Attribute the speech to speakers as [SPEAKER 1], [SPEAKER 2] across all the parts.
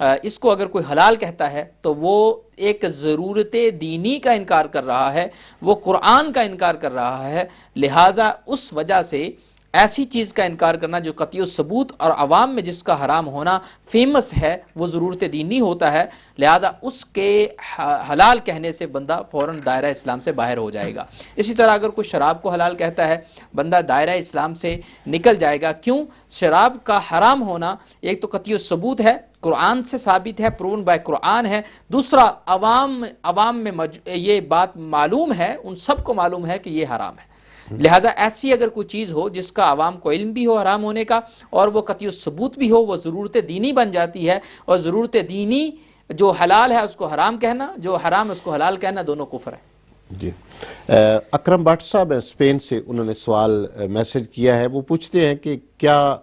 [SPEAKER 1] اس کو اگر کوئی حلال کہتا ہے تو وہ ایک ضرورت دینی کا انکار کر رہا ہے، وہ قرآن کا انکار کر رہا ہے، لہٰذا اس وجہ سے ایسی چیز کا انکار کرنا جو قطعی ثبوت اور عوام میں جس کا حرام ہونا فیمس ہے وہ ضرورت دینی ہوتا ہے، لہذا اس کے حلال کہنے سے بندہ فوراً دائرہ اسلام سے باہر ہو جائے گا۔ اسی طرح اگر کوئی شراب کو حلال کہتا ہے بندہ دائرہ اسلام سے نکل جائے گا۔ کیوں؟ شراب کا حرام ہونا ایک تو قطعی ثبوت ہے، قرآن سے ثابت ہے، پرون بائی قرآن ہے، دوسرا عوام میں یہ بات معلوم ہے، ان سب کو معلوم ہے کہ یہ حرام ہے، لہٰذا ایسی اگر کوئی چیز ہو جس کا عوام کو علم بھی ہو حرام ہونے کا اور وہ قطعی ثبوت بھی ہو، وہ ضرورت دینی بن جاتی ہے، اور ضرورت دینی جو حلال ہے اس کو حرام کہنا، جو حرام ہے اس کو حلال کہنا، دونوں کفر ہے۔
[SPEAKER 2] جی اکرم بٹ صاحب اسپین سے انہوں نے سوال میسج کیا ہے، وہ پوچھتے ہیں کہ کیا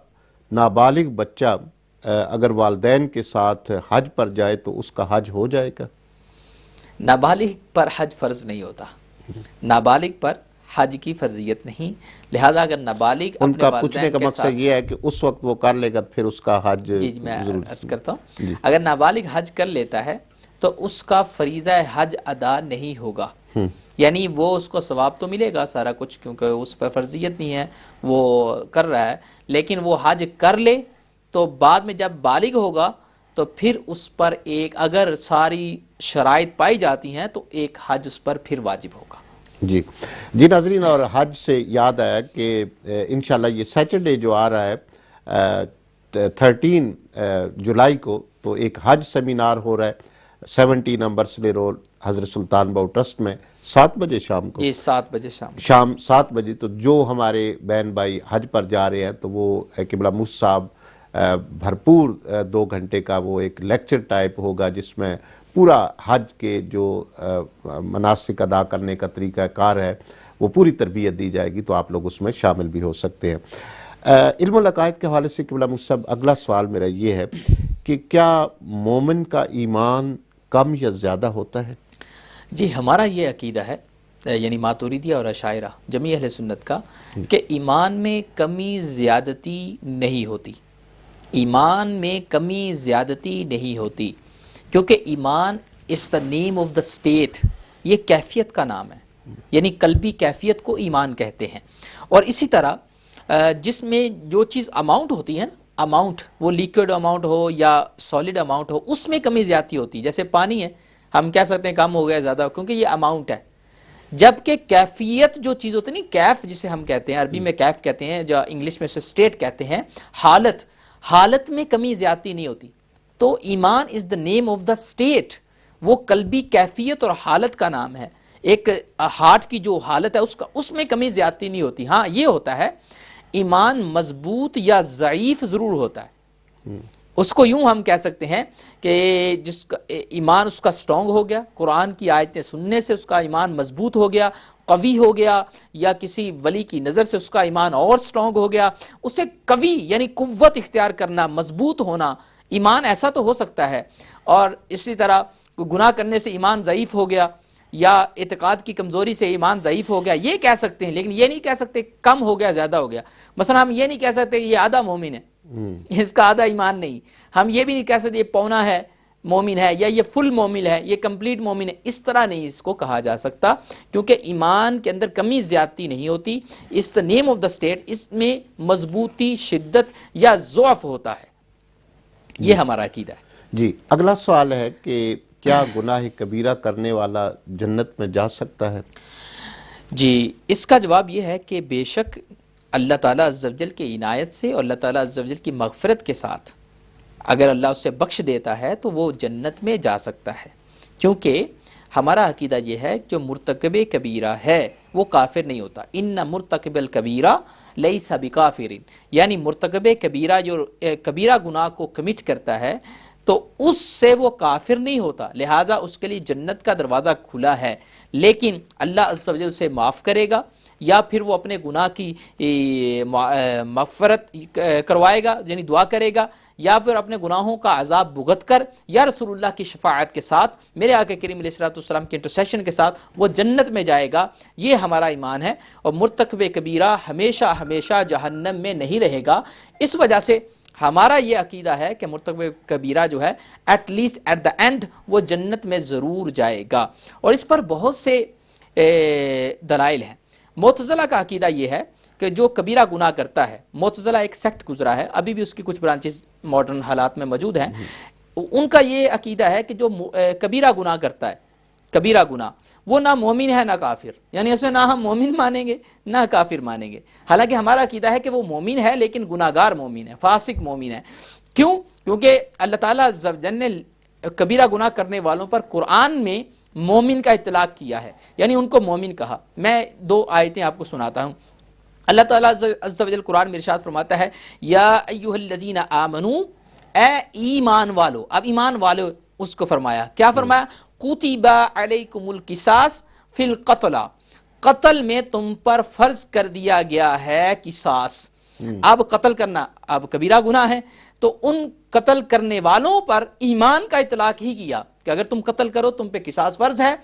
[SPEAKER 2] نابالغ بچہ اگر والدین کے ساتھ حج پر جائے تو اس کا حج ہو جائے گا؟
[SPEAKER 1] نابالغ پر حج فرض نہیں ہوتا، نابالغ پر حج کی فرضیت نہیں، لہذا اگر نابالغ
[SPEAKER 2] ان
[SPEAKER 1] اپنے
[SPEAKER 2] کا
[SPEAKER 1] والدین
[SPEAKER 2] پوچھنے کا
[SPEAKER 1] کے
[SPEAKER 2] مقصد
[SPEAKER 1] ساتھ،
[SPEAKER 2] یہ ہے کہ اس وقت وہ کر لے گا پھر اس کا حج
[SPEAKER 1] جی میں عرض کرتا ہوں،
[SPEAKER 2] جی۔
[SPEAKER 1] اگر نابالغ حج کر لیتا ہے تو اس کا فریضہ حج ادا نہیں ہوگا، یعنی وہ اس کو ثواب تو ملے گا سارا کچھ کیونکہ اس پر فرضیت نہیں ہے، وہ کر رہا ہے، لیکن وہ حج کر لے تو بعد میں جب بالغ ہوگا تو پھر اس پر ایک اگر ساری شرائط پائی جاتی ہیں تو ایک حج اس پر پھر واجب ہوگا۔
[SPEAKER 2] جی جی ناظرین، اور حج سے یاد آیا کہ انشاءاللہ یہ سیٹرڈے جو آ رہا ہے 13 جولائی کو، تو ایک حج سیمینار ہو رہا ہے 70 نمبر سلے روڈ حضرت سلطان باؤ ٹرسٹ میں 7 بجے شام کو،
[SPEAKER 1] جی 7 بجے
[SPEAKER 2] شام 7 بجے۔ تو جو ہمارے بہن بھائی حج پر جا رہے ہیں تو وہ قبلہ موسی صاحب بھرپور 2 گھنٹے کا وہ ایک لیکچر ٹائپ ہوگا جس میں پورا حج کے جو مناسک ادا کرنے کا طریقہ کار ہے وہ پوری تربیت دی جائے گی، تو آپ لوگ اس میں شامل بھی ہو سکتے ہیں۔ علم العقائد کے حوالے سے قبلہ موسی صاحب اگلا سوال میرا یہ ہے کہ کیا مومن کا ایمان کم یا زیادہ ہوتا ہے؟
[SPEAKER 1] جی ہمارا یہ عقیدہ ہے، یعنی ماتوریدیہ اور اشاعرہ جمیع اہل سنت کا، کہ ایمان میں کمی زیادتی نہیں ہوتی، ایمان میں کمی زیادتی نہیں ہوتی، کیونکہ ایمان از دا نیم آف دا اسٹیٹ، یہ کیفیت کا نام ہے، یعنی قلبی کیفیت کو ایمان کہتے ہیں۔ اور اسی طرح جس میں جو چیز اماؤنٹ ہوتی ہے نا، اماؤنٹ وہ لیکوڈ اماؤنٹ ہو یا سالڈ اماؤنٹ ہو، اس میں کمی زیادتی ہوتی ہے، جیسے پانی ہے، ہم کہہ سکتے ہیں کم ہو گیا زیادہ، کیونکہ یہ اماؤنٹ ہے، جبکہ کیفیت جو چیز ہوتی ہے نا، کیف جسے ہم کہتے ہیں، عربی میں کیف کہتے ہیں، جو انگلش میں اسے اسٹیٹ کہتے ہیں، حالت میں کمی زیادتی نہیں ہوتی۔ تو ایمان از دا نیم آف دا اسٹیٹ، وہ قلبی کیفیت اور حالت کا نام ہے، ایک ہارٹ کی جو حالت ہے اس میں کمی زیادتی نہیں ہوتی۔ ہاں یہ ہوتا ہے ایمان مضبوط یا ضعیف ضرور ہوتا ہے، اس کو یوں ہم کہہ سکتے ہیں کہ جس کا ایمان اس کا سٹرونگ ہو گیا، قرآن کی آیتیں سننے سے اس کا ایمان مضبوط ہو گیا، قوی ہو گیا، یا کسی ولی کی نظر سے اس کا ایمان اور سٹرونگ ہو گیا، اسے قوی یعنی قوت اختیار کرنا، مضبوط ہونا، ایمان ایسا تو ہو سکتا ہے۔ اور اسی طرح گناہ کرنے سے ایمان ضعیف ہو گیا یا اعتقاد کی کمزوری سے ایمان ضعیف ہو گیا، یہ کہہ سکتے ہیں، لیکن یہ نہیں کہہ سکتے کم ہو گیا زیادہ ہو گیا۔ مثلا ہم یہ نہیں کہہ سکتے کہ یہ آدھا مومن ہے، اس کا آدھا ایمان نہیں، ہم یہ بھی نہیں کہہ سکتے یہ پونا ہے مومن ہے یا یہ فل مومن ہے، یہ کمپلیٹ مومن ہے، اس طرح نہیں اس کو کہا جا سکتا، کیونکہ ایمان کے اندر کمی زیادتی نہیں ہوتی، اس دا نیم آف دا اسٹیٹ، اس میں مضبوطی، شدت یا ضعف ہوتا ہے، یہ ہمارا عقیدہ ہے۔
[SPEAKER 2] جی اگلا سوال ہے کہ کیا گناہ کبیرہ کرنے والا جنت میں جا سکتا ہے؟
[SPEAKER 1] جی اس کا جواب یہ ہے کہ بے شک اللہ تعالیٰ عز و جل کی عنایت سے اور اللہ تعالیٰ عز و جل کی مغفرت کے ساتھ اگر اللہ اسے بخش دیتا ہے تو وہ جنت میں جا سکتا ہے، کیونکہ ہمارا عقیدہ یہ ہے جو مرتکب کبیرہ ہے وہ کافر نہیں ہوتا، ان مرتکب الکبیرہ لیس بکافر، یعنی مرتکب کبیرہ جو کبیرہ گناہ کو کمٹ کرتا ہے تو اس سے وہ کافر نہیں ہوتا، لہٰذا اس کے لیے جنت کا دروازہ کھلا ہے، لیکن اللہ عز و جل اسے معاف کرے گا یا پھر وہ اپنے گناہ کی مغفرت کروائے گا، یعنی دعا کرے گا، یا پھر اپنے گناہوں کا عذاب بھگت کر یا رسول اللہ کی شفاعت کے ساتھ، میرے آقا کریم علیہ السلام کے انٹرسیشن کے ساتھ وہ جنت میں جائے گا، یہ ہمارا ایمان ہے۔ اور مرتکب کبیرہ ہمیشہ ہمیشہ جہنم میں نہیں رہے گا، اس وجہ سے ہمارا یہ عقیدہ ہے کہ مرتکب کبیرہ جو ہے at least at the end وہ جنت میں ضرور جائے گا، اور اس پر بہت سے دلائل ہیں۔ معتزلہ کا عقیدہ یہ ہے کہ جو کبیرہ گناہ کرتا ہے، معتزلہ ایک سیکٹ گزرا ہے، ابھی بھی اس کی کچھ برانچز ماڈرن حالات میں موجود ہیں، ان کا یہ عقیدہ ہے کہ جو کبیرہ گناہ کرتا ہے، کبیرہ گناہ، وہ نہ مومن ہے نہ کافر، یعنی اسے نہ ہم مومن مانیں گے نہ کافر مانیں گے، حالانکہ ہمارا عقیدہ ہے کہ وہ مومن ہے لیکن گناہگار مومن ہے، فاسق مومن ہے۔ کیوں؟ کیونکہ اللہ تعالیٰ عز و جل نے کبیرہ گناہ کرنے والوں پر قرآن میں مومن کا اطلاق کیا ہے، یعنی ان کو مومن کہا۔ میں 2 آیتیں آپ کو سناتا ہوں۔ اللہ تعالیٰ عز و جل قرآن میں ارشاد فرماتا ہے، یا ایھا الذین آمنو، اے ایمان والو۔ اب ایمان والو اس کو فرمایا، کیا فرمایا؟ کتب علیکم القصاص فی القتل، قتل میں تم پر فرض کر دیا گیا ہے قصاص۔ اب قتل کرنا اب کبیرہ گناہ ہے، تو ان قتل کرنے والوں پر ایمان کا اطلاق ہی کیا کہ اگر تم قتل کرو تم پہ قصاص فرض ہے،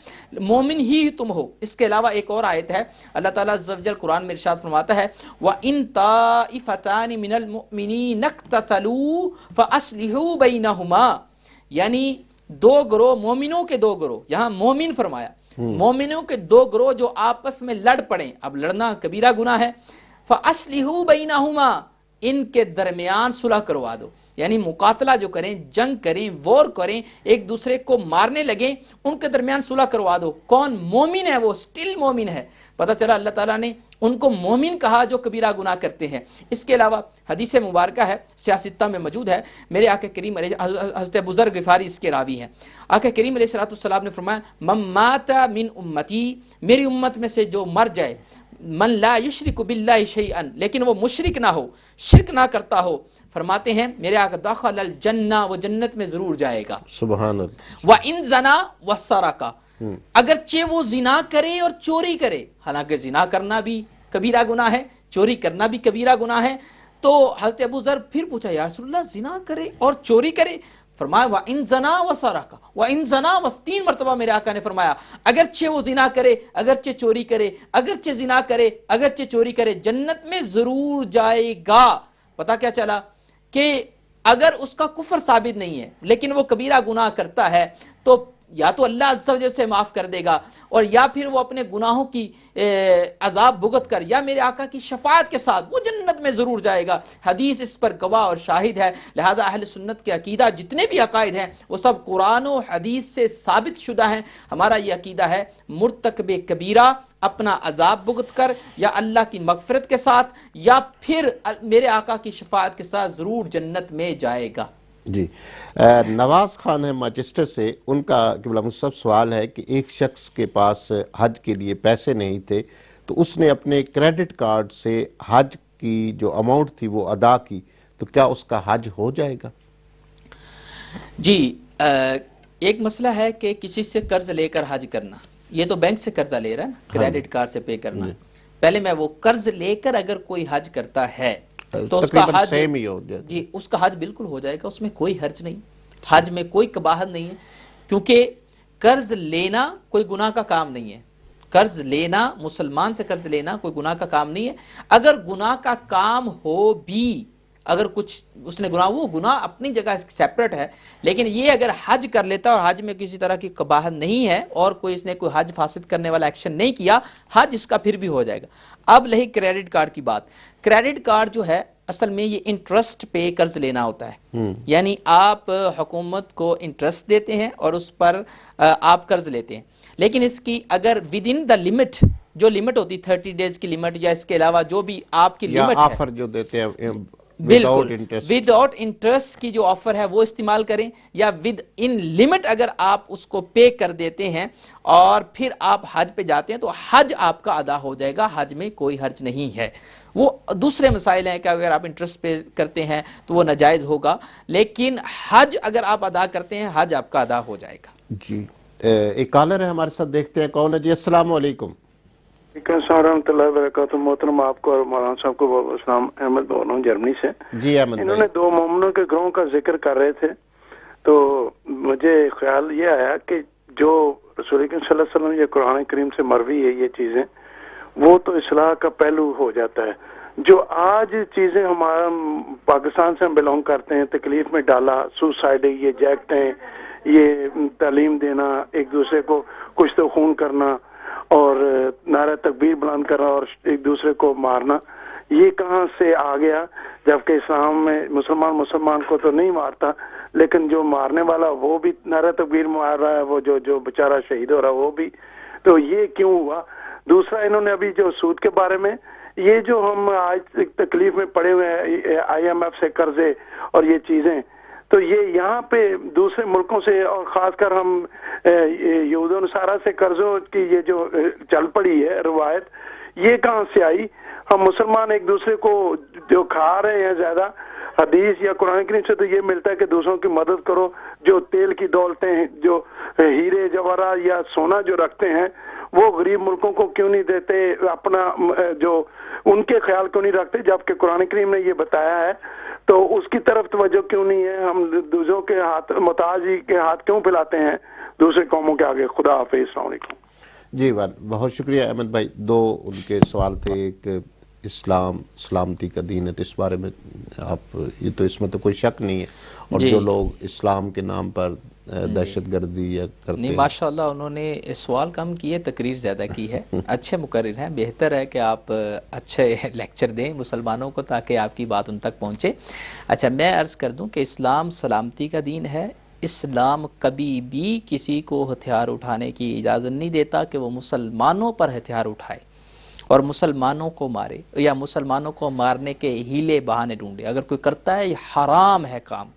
[SPEAKER 1] مومن ہی تم ہو۔ اس کے علاوہ ایک اور آیت ہے، اللہ تعالیٰ عز و جل قرآن میں ارشاد فرماتا ہے، وَإِن طَائِفَتَانِ مِنَ الْمُؤْمِنِينَ اقْتَتَلُوا فَأَصْلِحُوا بَيْنَهُمَا، یعنی 2 گروہ، مومنوں کے 2 گروہ، یہاں مومن فرمایا، مومنوں کے 2 گروہ جو آپس میں لڑ پڑیں، اب لڑنا کبیرہ گناہ ہے، فَأَصْلِحُوا بَيْنَهُمَا، ان کے درمیان صلح کروا دو، یعنی مقاتلہ جو کریں، جنگ کریں، وار کریں، ایک دوسرے کو مارنے لگیں، ان کے درمیان صلح کروا دو۔ کون مومن ہے؟ وہ سٹل مومن ہے۔ پتہ چلا اللہ تعالیٰ نے ان کو مومن کہا جو کبیرہ گناہ کرتے ہیں۔ اس کے علاوہ حدیث مبارکہ ہے، سیاستہ میں موجود ہے، میرے آقا کریم حضرت ابو ذر غفاری اس کے راوی ہیں۔ آقا کریم علیہ السلام نے فرمایا، من مات من امتی، میری امت میں سے جو مر جائے، من لا یشرک باللہ شیئا، لیکن وہ مشرک نہ ہو، شرک نہ کرتا ہو، فرماتے ہیں میرے آقا دخل الجنہ، وہ جنت میں ضرور جائے گا۔
[SPEAKER 2] سبحان اللہ۔
[SPEAKER 1] وَإِن زَنَا وَسَرَقَ، اگرچہ وہ زنا کرے اور چوری کرے، حالانکہ زنا کرنا بھی کبیرہ گناہ ہے، چوری کرنا بھی کبیرہ گناہ ہے، تو حضرت ابو ذر پھر پوچھا، یا رسول اللہ زنا کرے اور چوری کرے؟ فرمایا وَإِن زَنَا وَسَرَقَ، وَإِن زَنَا 3 مرتبہ میرے آقا نے فرمایا، اگرچہ وہ زنا کرے، اگرچہ چوری کرے، اگرچہ زنا کرے، اگرچہ چوری کرے، جنت میں ضرور جائے گا۔ پتہ کیا چلا کہ اگر اس کا کفر ثابت نہیں ہے لیکن وہ کبیرہ گناہ کرتا ہے، تو یا تو اللہ عز و جل سے معاف کر دے گا، اور یا پھر وہ اپنے گناہوں کی عذاب بھگت کر یا میرے آقا کی شفاعت کے ساتھ وہ جنت میں ضرور جائے گا۔ حدیث اس پر گواہ اور شاہد ہے، لہذا اہل سنت کے عقیدہ جتنے بھی عقائد ہیں وہ سب قرآن و حدیث سے ثابت شدہ ہیں۔ ہمارا یہ عقیدہ ہے، مرتکب کبیرہ اپنا عذاب بھگت کر یا اللہ کی مغفرت کے ساتھ یا پھر میرے آقا کی شفاعت کے ساتھ ضرور جنت میں جائے گا۔
[SPEAKER 2] جی، نواز خان ہے مانچسٹر سے، ان کا قبلہ مصطفیٰ سوال ہے کہ ایک شخص کے پاس حج کے لیے پیسے نہیں تھے تو اس نے اپنے کریڈٹ کارڈ سے حج کی جو اماؤنٹ تھی وہ ادا کی، تو کیا اس کا حج ہو جائے گا؟
[SPEAKER 1] جی، ایک مسئلہ ہے کہ کسی سے قرض لے کر حج کرنا، یہ تو بینک سے قرضہ لے رہا ہے نا، کریڈٹ کارڈ سے پے کرنا۔ پہلے میں وہ قرض لے کر اگر کوئی حج کرتا ہے تو اس کا حج
[SPEAKER 2] سیم ہی ہو جائے،
[SPEAKER 1] جی اس کا حج بالکل ہو جائے گا، اس میں کوئی حرج نہیں، حج میں کوئی قباحت نہیں ہے، کیونکہ قرض لینا کوئی گناہ کا کام نہیں ہے۔ قرض لینا، مسلمان سے قرض لینا کوئی گناہ کا کام نہیں ہے۔ اگر گناہ کا کام ہو بھی، اگر کچھ اس نے گناہ، وہ گناہ اپنی جگہ سیپریٹ ہے، لیکن یہ اگر حج کر لیتا اور حج میں کسی طرح کی قباحت نہیں ہے اور کوئی اس نے کوئی حج فاسد کرنے والا ایکشن نہیں کیا، حج اس کا پھر بھی ہو جائے گا۔ اب رہی کریڈٹ کارڈ کی بات، کریڈٹ کارڈ جو ہے اصل میں یہ انٹرسٹ پہ قرض لینا ہوتا ہے، یعنی آپ حکومت کو انٹرسٹ دیتے ہیں اور اس پر آپ قرض لیتے ہیں، لیکن اس کی اگر ود ان دا لمٹ، جو لمٹ ہوتی 30 ڈیز کی لمٹ یا اس کے علاوہ جو بھی آپ کی لمٹ ہے،
[SPEAKER 2] آفر جو دیتے ہیں
[SPEAKER 1] بالکل ود آؤٹ انٹرسٹ کی جو آفر ہے وہ استعمال کریں، یا ود ان لمٹ اگر آپ اس کو پے کر دیتے ہیں اور پھر آپ حج پہ جاتے ہیں تو حج آپ کا ادا ہو جائے گا، حج میں کوئی حرج نہیں ہے۔ وہ دوسرے مسائل ہیں کہ اگر آپ انٹرسٹ پے کرتے ہیں تو وہ ناجائز ہوگا، لیکن حج اگر آپ ادا کرتے ہیں حج آپ کا ادا ہو جائے گا۔
[SPEAKER 2] جی، ایک کالر ہے ہمارے ساتھ، دیکھتے ہیں کون ہے۔ جی السلام علیکم۔
[SPEAKER 3] وعلیکم السلام ورحمۃ اللہ وبرکاتہ۔ محترم آپ کو اور مولانا صاحب کو السلام، احمد بول رہا ہوں جرمنی سے۔
[SPEAKER 2] جی احمد
[SPEAKER 3] انہوں نے 2 مومنوں کے گروہوں کا ذکر کر رہے تھے، تو مجھے خیال یہ آیا کہ جو رسول کریم صلی اللہ علیہ وسلم یا قرآن کریم سے مروی ہے یہ چیزیں، وہ تو اصلاح کا پہلو ہو جاتا ہے، جو آج چیزیں ہمارا پاکستان سے ہم بلونگ کرتے ہیں تکلیف میں ڈالا، سوسائڈ، یہ جیکٹیں، یہ تعلیم دینا، ایک دوسرے کو کچھ تو خون کرنا اور نعرہ تکبیر بلند کرنا اور ایک دوسرے کو مارنا، یہ کہاں سے آ گیا؟ جبکہ اسلام میں مسلمان کو تو نہیں مارتا، لیکن جو مارنے والا وہ بھی نعرہ تکبیر مار رہا ہے، وہ جو بیچارہ شہید ہو رہا ہے وہ بھی. تو یہ کیوں ہوا؟ دوسرا انہوں نے ابھی جو سود کے بارے میں، یہ جو ہم آج تکلیف میں پڑے ہوئے ہیں IMF سے قرضے اور یہ چیزیں، تو یہ یہاں پہ دوسرے ملکوں سے اور خاص کر ہم یہود و نصارہ سے قرضوں کی یہ جو چل پڑی ہے روایت، یہ کہاں سے آئی؟ ہم مسلمان ایک دوسرے کو جو کھا رہے ہیں زیادہ، حدیث یا قرآن کریم سے تو یہ ملتا ہے کہ دوسروں کی مدد کرو. جو تیل کی دولتیں ہیں، جو ہیرے جواہرات یا سونا جو رکھتے ہیں، وہ غریب ملکوں کو کیوں نہیں دیتے؟ اپنا جو ان کے خیال کیوں نہیں رکھتے؟ جبکہ قرآن کریم نے یہ بتایا ہے، تو اس کی طرف توجہ کیوں نہیں ہے؟ ہم دوسروں کے ہاتھ، محتاجی کے ہاتھ کیوں پھیلاتے ہیں دوسرے قوموں کے آگے؟ خدا حافظ، السلام علیکم.
[SPEAKER 2] جی بہت شکریہ احمد بھائی. دو ان کے سوال تھے، ایک اسلام سلامتی کا دین ہے، تو اس بارے میں آپ، یہ تو اس میں تو کوئی شک نہیں ہے، اور جو لوگ اسلام کے نام پر دہشت گردی یا کرتے
[SPEAKER 1] نہیں،
[SPEAKER 2] ہیں،
[SPEAKER 1] ماشاءاللہ انہوں نے سوال کم کیے، تقریر زیادہ کی ہے. اچھے مقرر ہیں، بہتر ہے کہ آپ اچھے لیکچر دیں مسلمانوں کو تاکہ آپ کی بات ان تک پہنچے. اچھا، میں عرض کر دوں کہ اسلام سلامتی کا دین ہے. اسلام کبھی بھی کسی کو ہتھیار اٹھانے کی اجازت نہیں دیتا کہ وہ مسلمانوں پر ہتھیار اٹھائے اور مسلمانوں کو مارے یا مسلمانوں کو مارنے کے ہیلے بہانے ڈھونڈے. اگر کوئی کرتا ہے، یہ حرام ہے کام،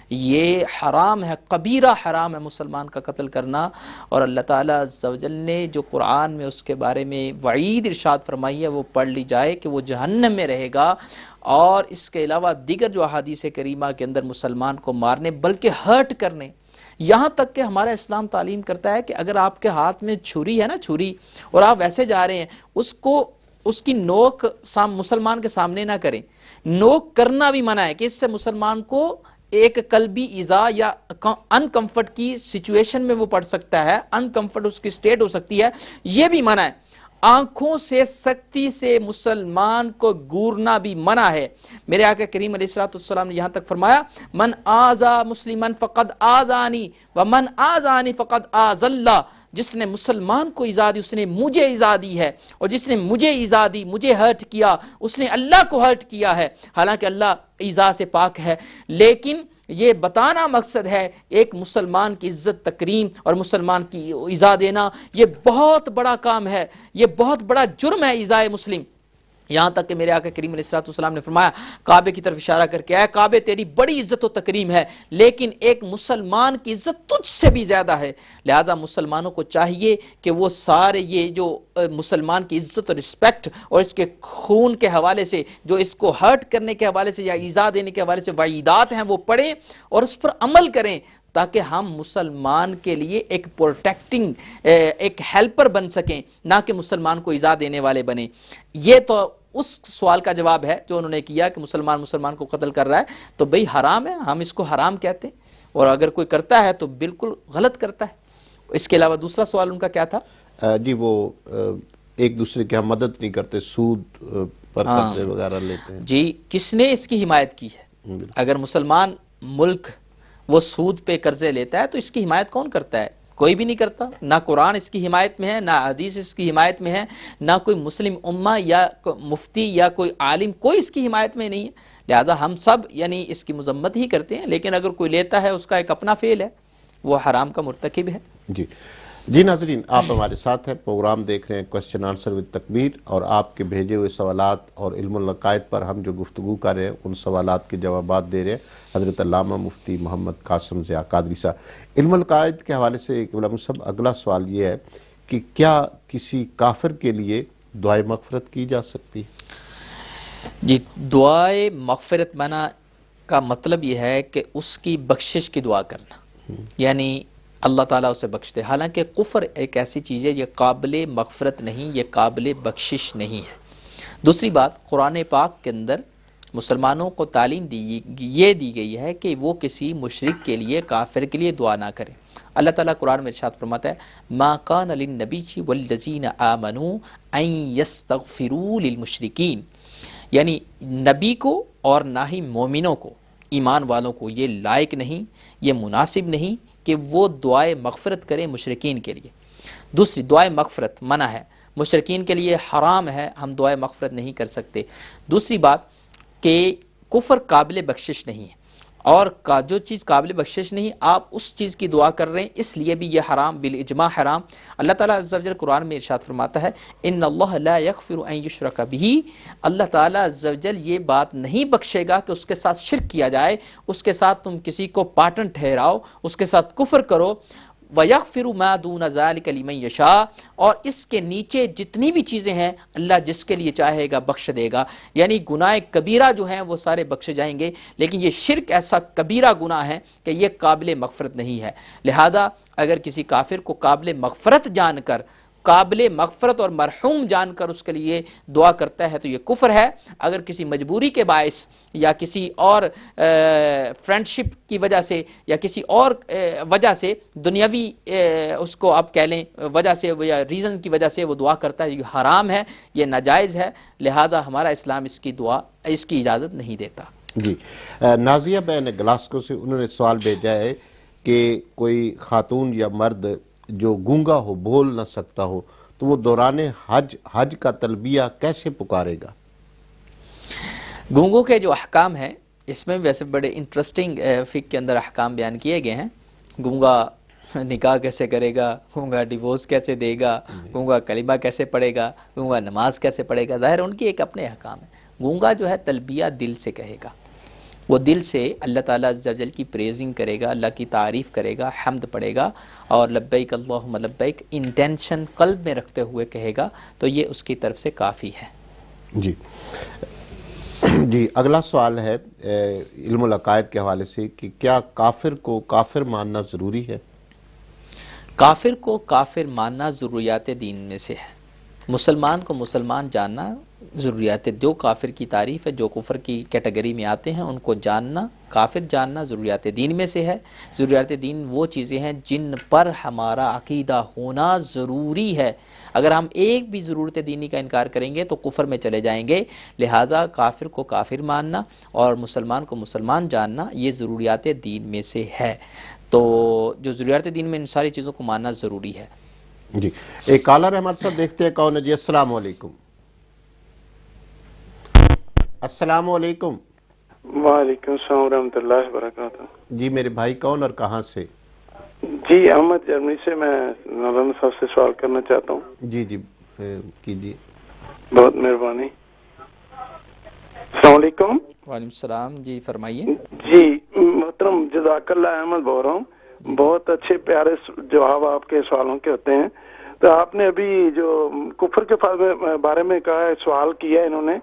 [SPEAKER 1] یہ حرام ہے، کبیرہ حرام ہے مسلمان کا قتل کرنا. اور اللہ تعالیٰ عز و جل نے جو قرآن میں اس کے بارے میں وعید ارشاد فرمائی ہے وہ پڑھ لی جائے کہ وہ جہنم میں رہے گا. اور اس کے علاوہ دیگر جو احادیث کریمہ کے اندر مسلمان کو مارنے بلکہ ہرٹ کرنے، یہاں تک کہ ہمارا اسلام تعلیم کرتا ہے کہ اگر آپ کے ہاتھ میں چھری ہے نا، چھری، اور آپ ویسے جا رہے ہیں، اس کی نوک مسلمان کے سامنے نہ کریں. نوک کرنا بھی منع ہے کہ اس سے مسلمان کو ایک قلبی ایذا یا انکمفرٹ کی سچویشن میں وہ پڑ سکتا ہے، انکمفرٹ اس کی سٹیٹ ہو سکتی ہے، یہ بھی منع ہے. آنکھوں سے سختی سے مسلمان کو گورنا بھی منع ہے. میرے آقا کریم علیہ الصلوۃ والسلام نے یہاں تک فرمایا، من آذا مسلمن فقد آذانی ومن آذانی فقد آذى اللہ. جس نے مسلمان کو ایذا دی اس نے مجھے ایذا دی ہے، اور جس نے مجھے ایذا دی، مجھے ہرٹ کیا، اس نے اللہ کو ہرٹ کیا ہے. حالانکہ اللہ ایذا سے پاک ہے، لیکن یہ بتانا مقصد ہے ایک مسلمان کی عزت تکریم اور مسلمان کی ایذا دینا یہ بہت بڑا کام ہے، یہ بہت بڑا جرم ہے ایذائے مسلم. یہاں تک کہ میرے آقا کریم علیہ الصلوۃ والسلام نے فرمایا، کعبے کی طرف اشارہ کر کے، اے کعبے تیری بڑی عزت و تکریم ہے، لیکن ایک مسلمان کی عزت تجھ سے بھی زیادہ ہے. لہذا مسلمانوں کو چاہیے کہ وہ سارے یہ جو مسلمان کی عزت اور رسپیکٹ اور اس کے خون کے حوالے سے، جو اس کو ہرٹ کرنے کے حوالے سے یا ایذا دینے کے حوالے سے وعیدات ہیں، وہ پڑھیں اور اس پر عمل کریں، تاکہ ہم مسلمان کے لیے ایک پروٹیکٹنگ، ایک ہیلپر بن سکیں، نہ کہ مسلمان کو ایذا دینے والے بنیں. یہ تو اس سوال کا جواب ہے جو انہوں نے کیا کہ مسلمان کو قتل کر رہا ہے تو بھئی حرام ہے، ہم اس کو حرام کہتے ہیں، اور اگر کوئی کرتا ہے تو بالکل غلط کرتا ہے. اس کے علاوہ دوسرا سوال ان کا کیا تھا؟
[SPEAKER 2] جی وہ ایک دوسرے کی ہم مدد نہیں کرتے، سود پر قرضے وغیرہ لیتے ہیں.
[SPEAKER 1] جی، کس نے اس کی حمایت کی ہے؟ اگر مسلمان ملک وہ سود پہ قرضے لیتا ہے تو اس کی حمایت کون کرتا ہے؟ کوئی بھی نہیں کرتا. نہ قرآن اس کی حمایت میں ہے، نہ حدیث اس کی حمایت میں ہے، نہ کوئی مسلم امہ یا مفتی یا کوئی عالم، کوئی اس کی حمایت میں نہیں ہے. لہذا ہم سب یعنی اس کی مذمت ہی کرتے ہیں، لیکن اگر کوئی لیتا ہے اس کا ایک اپنا فعل ہے، وہ حرام کا مرتکب ہے.
[SPEAKER 2] جی ناظرین، آپ ہمارے ساتھ ہیں، پروگرام دیکھ رہے ہیں کوسچن آنسر وتھ تکبیر، اور آپ کے بھیجے ہوئے سوالات اور علم العقائد پر ہم جو گفتگو کر رہے ہیں ان سوالات کے جوابات دے رہے ہیں حضرت علامہ مفتی محمد قاسم ضیاء قادری صاحب. علم العقائد کے حوالے سے علماء صاحب اگلا سوال یہ ہے کہ کیا کسی کافر کے لیے دعائے مغفرت کی جا سکتی ہے؟
[SPEAKER 1] جی، دعائے مغفرت منع کا مطلب یہ ہے کہ اس کی بخشش کی دعا کرنا، یعنی اللہ تعالیٰ اسے بخش دے. حالانکہ کفر ایک ایسی چیز ہے، یہ قابل مغفرت نہیں، یہ قابل بخشش نہیں ہے. دوسری بات، قرآن پاک کے اندر مسلمانوں کو تعلیم یہ دی گئی ہے کہ وہ کسی مشرک کے لیے، کافر کے لیے دعا نہ کریں. اللہ تعالیٰ قرآن میں ارشاد فرماتا ہے، ما کان للنبی والذین آمنوا ان یستغفروا للمشرکین. یعنی نبی کو اور نہ ہی مومنوں کو، ایمان والوں کو یہ لائق نہیں، یہ مناسب نہیں کہ وہ دعائے مغفرت کریں مشرکین کے لیے۔ دوسری، دعائے مغفرت منع ہے، مشرکین کے لیے حرام ہے، ہم دعائے مغفرت نہیں کر سکتے۔ دوسری بات کہ کفر قابل بخشش نہیں ہے، اور جو چیز قابل بخشش نہیں آپ اس چیز کی دعا کر رہے ہیں، اس لیے بھی یہ حرام، بالاجماع حرام۔ اللہ تعالیٰ عز و جل قرآن میں ارشاد فرماتا ہے ان اللہ لا یغفر ان یشرک بہ، اللہ تعالیٰ عز و جل یہ بات نہیں بخشے گا کہ اس کے ساتھ شرک کیا جائے، اس کے ساتھ تم کسی کو پاٹن ٹھہراؤ، اس کے ساتھ کفر کرو۔ وَيَغْفِرُ مَا دُونَ ذَلِكَ لِمَن يَشَاءُ، اور اس کے نیچے جتنی بھی چیزیں ہیں اللہ جس کے لیے چاہے گا بخش دے گا، یعنی گناہ کبیرہ جو ہیں وہ سارے بخشے جائیں گے، لیکن یہ شرک ایسا کبیرہ گناہ ہے کہ یہ قابل مغفرت نہیں ہے۔ لہذا اگر کسی کافر کو قابل مغفرت جان کر، قابل مغفرت اور مرحوم جان کر اس کے لیے دعا کرتا ہے تو یہ کفر ہے۔ اگر کسی مجبوری کے باعث یا کسی اور فرینڈشپ کی وجہ سے یا کسی اور وجہ سے، دنیاوی اس کو آپ کہہ لیں وجہ سے یا ریزن کی وجہ سے وہ دعا کرتا ہے، یہ حرام ہے، یہ ناجائز ہے، لہذا ہمارا اسلام اس کی دعا، اس کی اجازت نہیں دیتا۔
[SPEAKER 2] جی، نازیہ بہن گلاسکو سے انہوں نے سوال بھیجا ہے کہ کوئی خاتون یا مرد جو گونگا ہو، بول نہ سکتا ہو، تو وہ دوران حج کا تلبیہ کیسے پکارے گا؟
[SPEAKER 1] گونگوں کے جو احکام ہیں اس میں ویسے بڑے انٹرسٹنگ فقہ کے اندر احکام بیان کیے گئے ہیں۔ گونگا نکاح کیسے کرے گا، گونگا ڈیورس کیسے دے گا، گونگا کلمہ کیسے پڑھے گا، گونگا نماز کیسے پڑھے گا، ظاہر ان کی ایک اپنے احکام ہے۔ گونگا جو ہے تلبیہ دل سے کہے گا، وہ دل سے اللہ تعالیٰ عز و جل کی پریزنگ کرے گا، اللہ کی تعریف کرے گا، حمد پڑھے گا، اور لبیک اللہم لبیک انٹینشن قلب میں رکھتے ہوئے کہے گا، تو یہ اس کی طرف سے کافی ہے۔
[SPEAKER 2] جی جی، اگلا سوال ہے علم العقائد کے حوالے سے کہ کیا کافر کو کافر ماننا ضروری ہے؟
[SPEAKER 1] کافر کو کافر ماننا ضروریات دین میں سے ہے، مسلمان کو مسلمان جاننا ضروریات، جو کافر کی تعریف ہے، جو کفر کی کیٹیگری میں آتے ہیں ان کو جاننا، کافر جاننا ضروریات دین میں سے ہے۔ ضروریات دین وہ چیزیں ہیں جن پر ہمارا عقیدہ ہونا ضروری ہے، اگر ہم ایک بھی ضرورت دینی کا انکار کریں گے تو کفر میں چلے جائیں گے۔ لہٰذا کافر کو کافر ماننا اور مسلمان کو مسلمان جاننا یہ ضروریات دین میں سے ہے، تو جو ضروریات دین میں ان ساری چیزوں کو ماننا ضروری ہے۔
[SPEAKER 2] جی، ایک کالر ہے ہمارے ساتھ، دیکھتے ہیں کون ہے۔ جی السلام علیکم۔ السلام علیکم۔
[SPEAKER 3] وعلیکم السلام ورحمۃ اللہ وبرکاتہ۔
[SPEAKER 2] جی میرے بھائی کون اور کہاں سے؟
[SPEAKER 3] جی احمد جرمنی سے، میں مولانا صاحب سے سوال کرنا چاہتا ہوں۔
[SPEAKER 2] جی جی کیجیے۔
[SPEAKER 3] بہت مہربانی۔ السلام علیکم۔
[SPEAKER 1] وعلیکم السلام، جی فرمائیے۔
[SPEAKER 3] جی محترم، جزاک اللہ، احمد بول رہا ہوں۔ بہت اچھے پیارے جواب آپ کے سوالوں کے ہوتے ہیں۔ تو آپ نے ابھی جو کفر کے بارے میں کہا ہے، سوال کیا ہے انہوں نے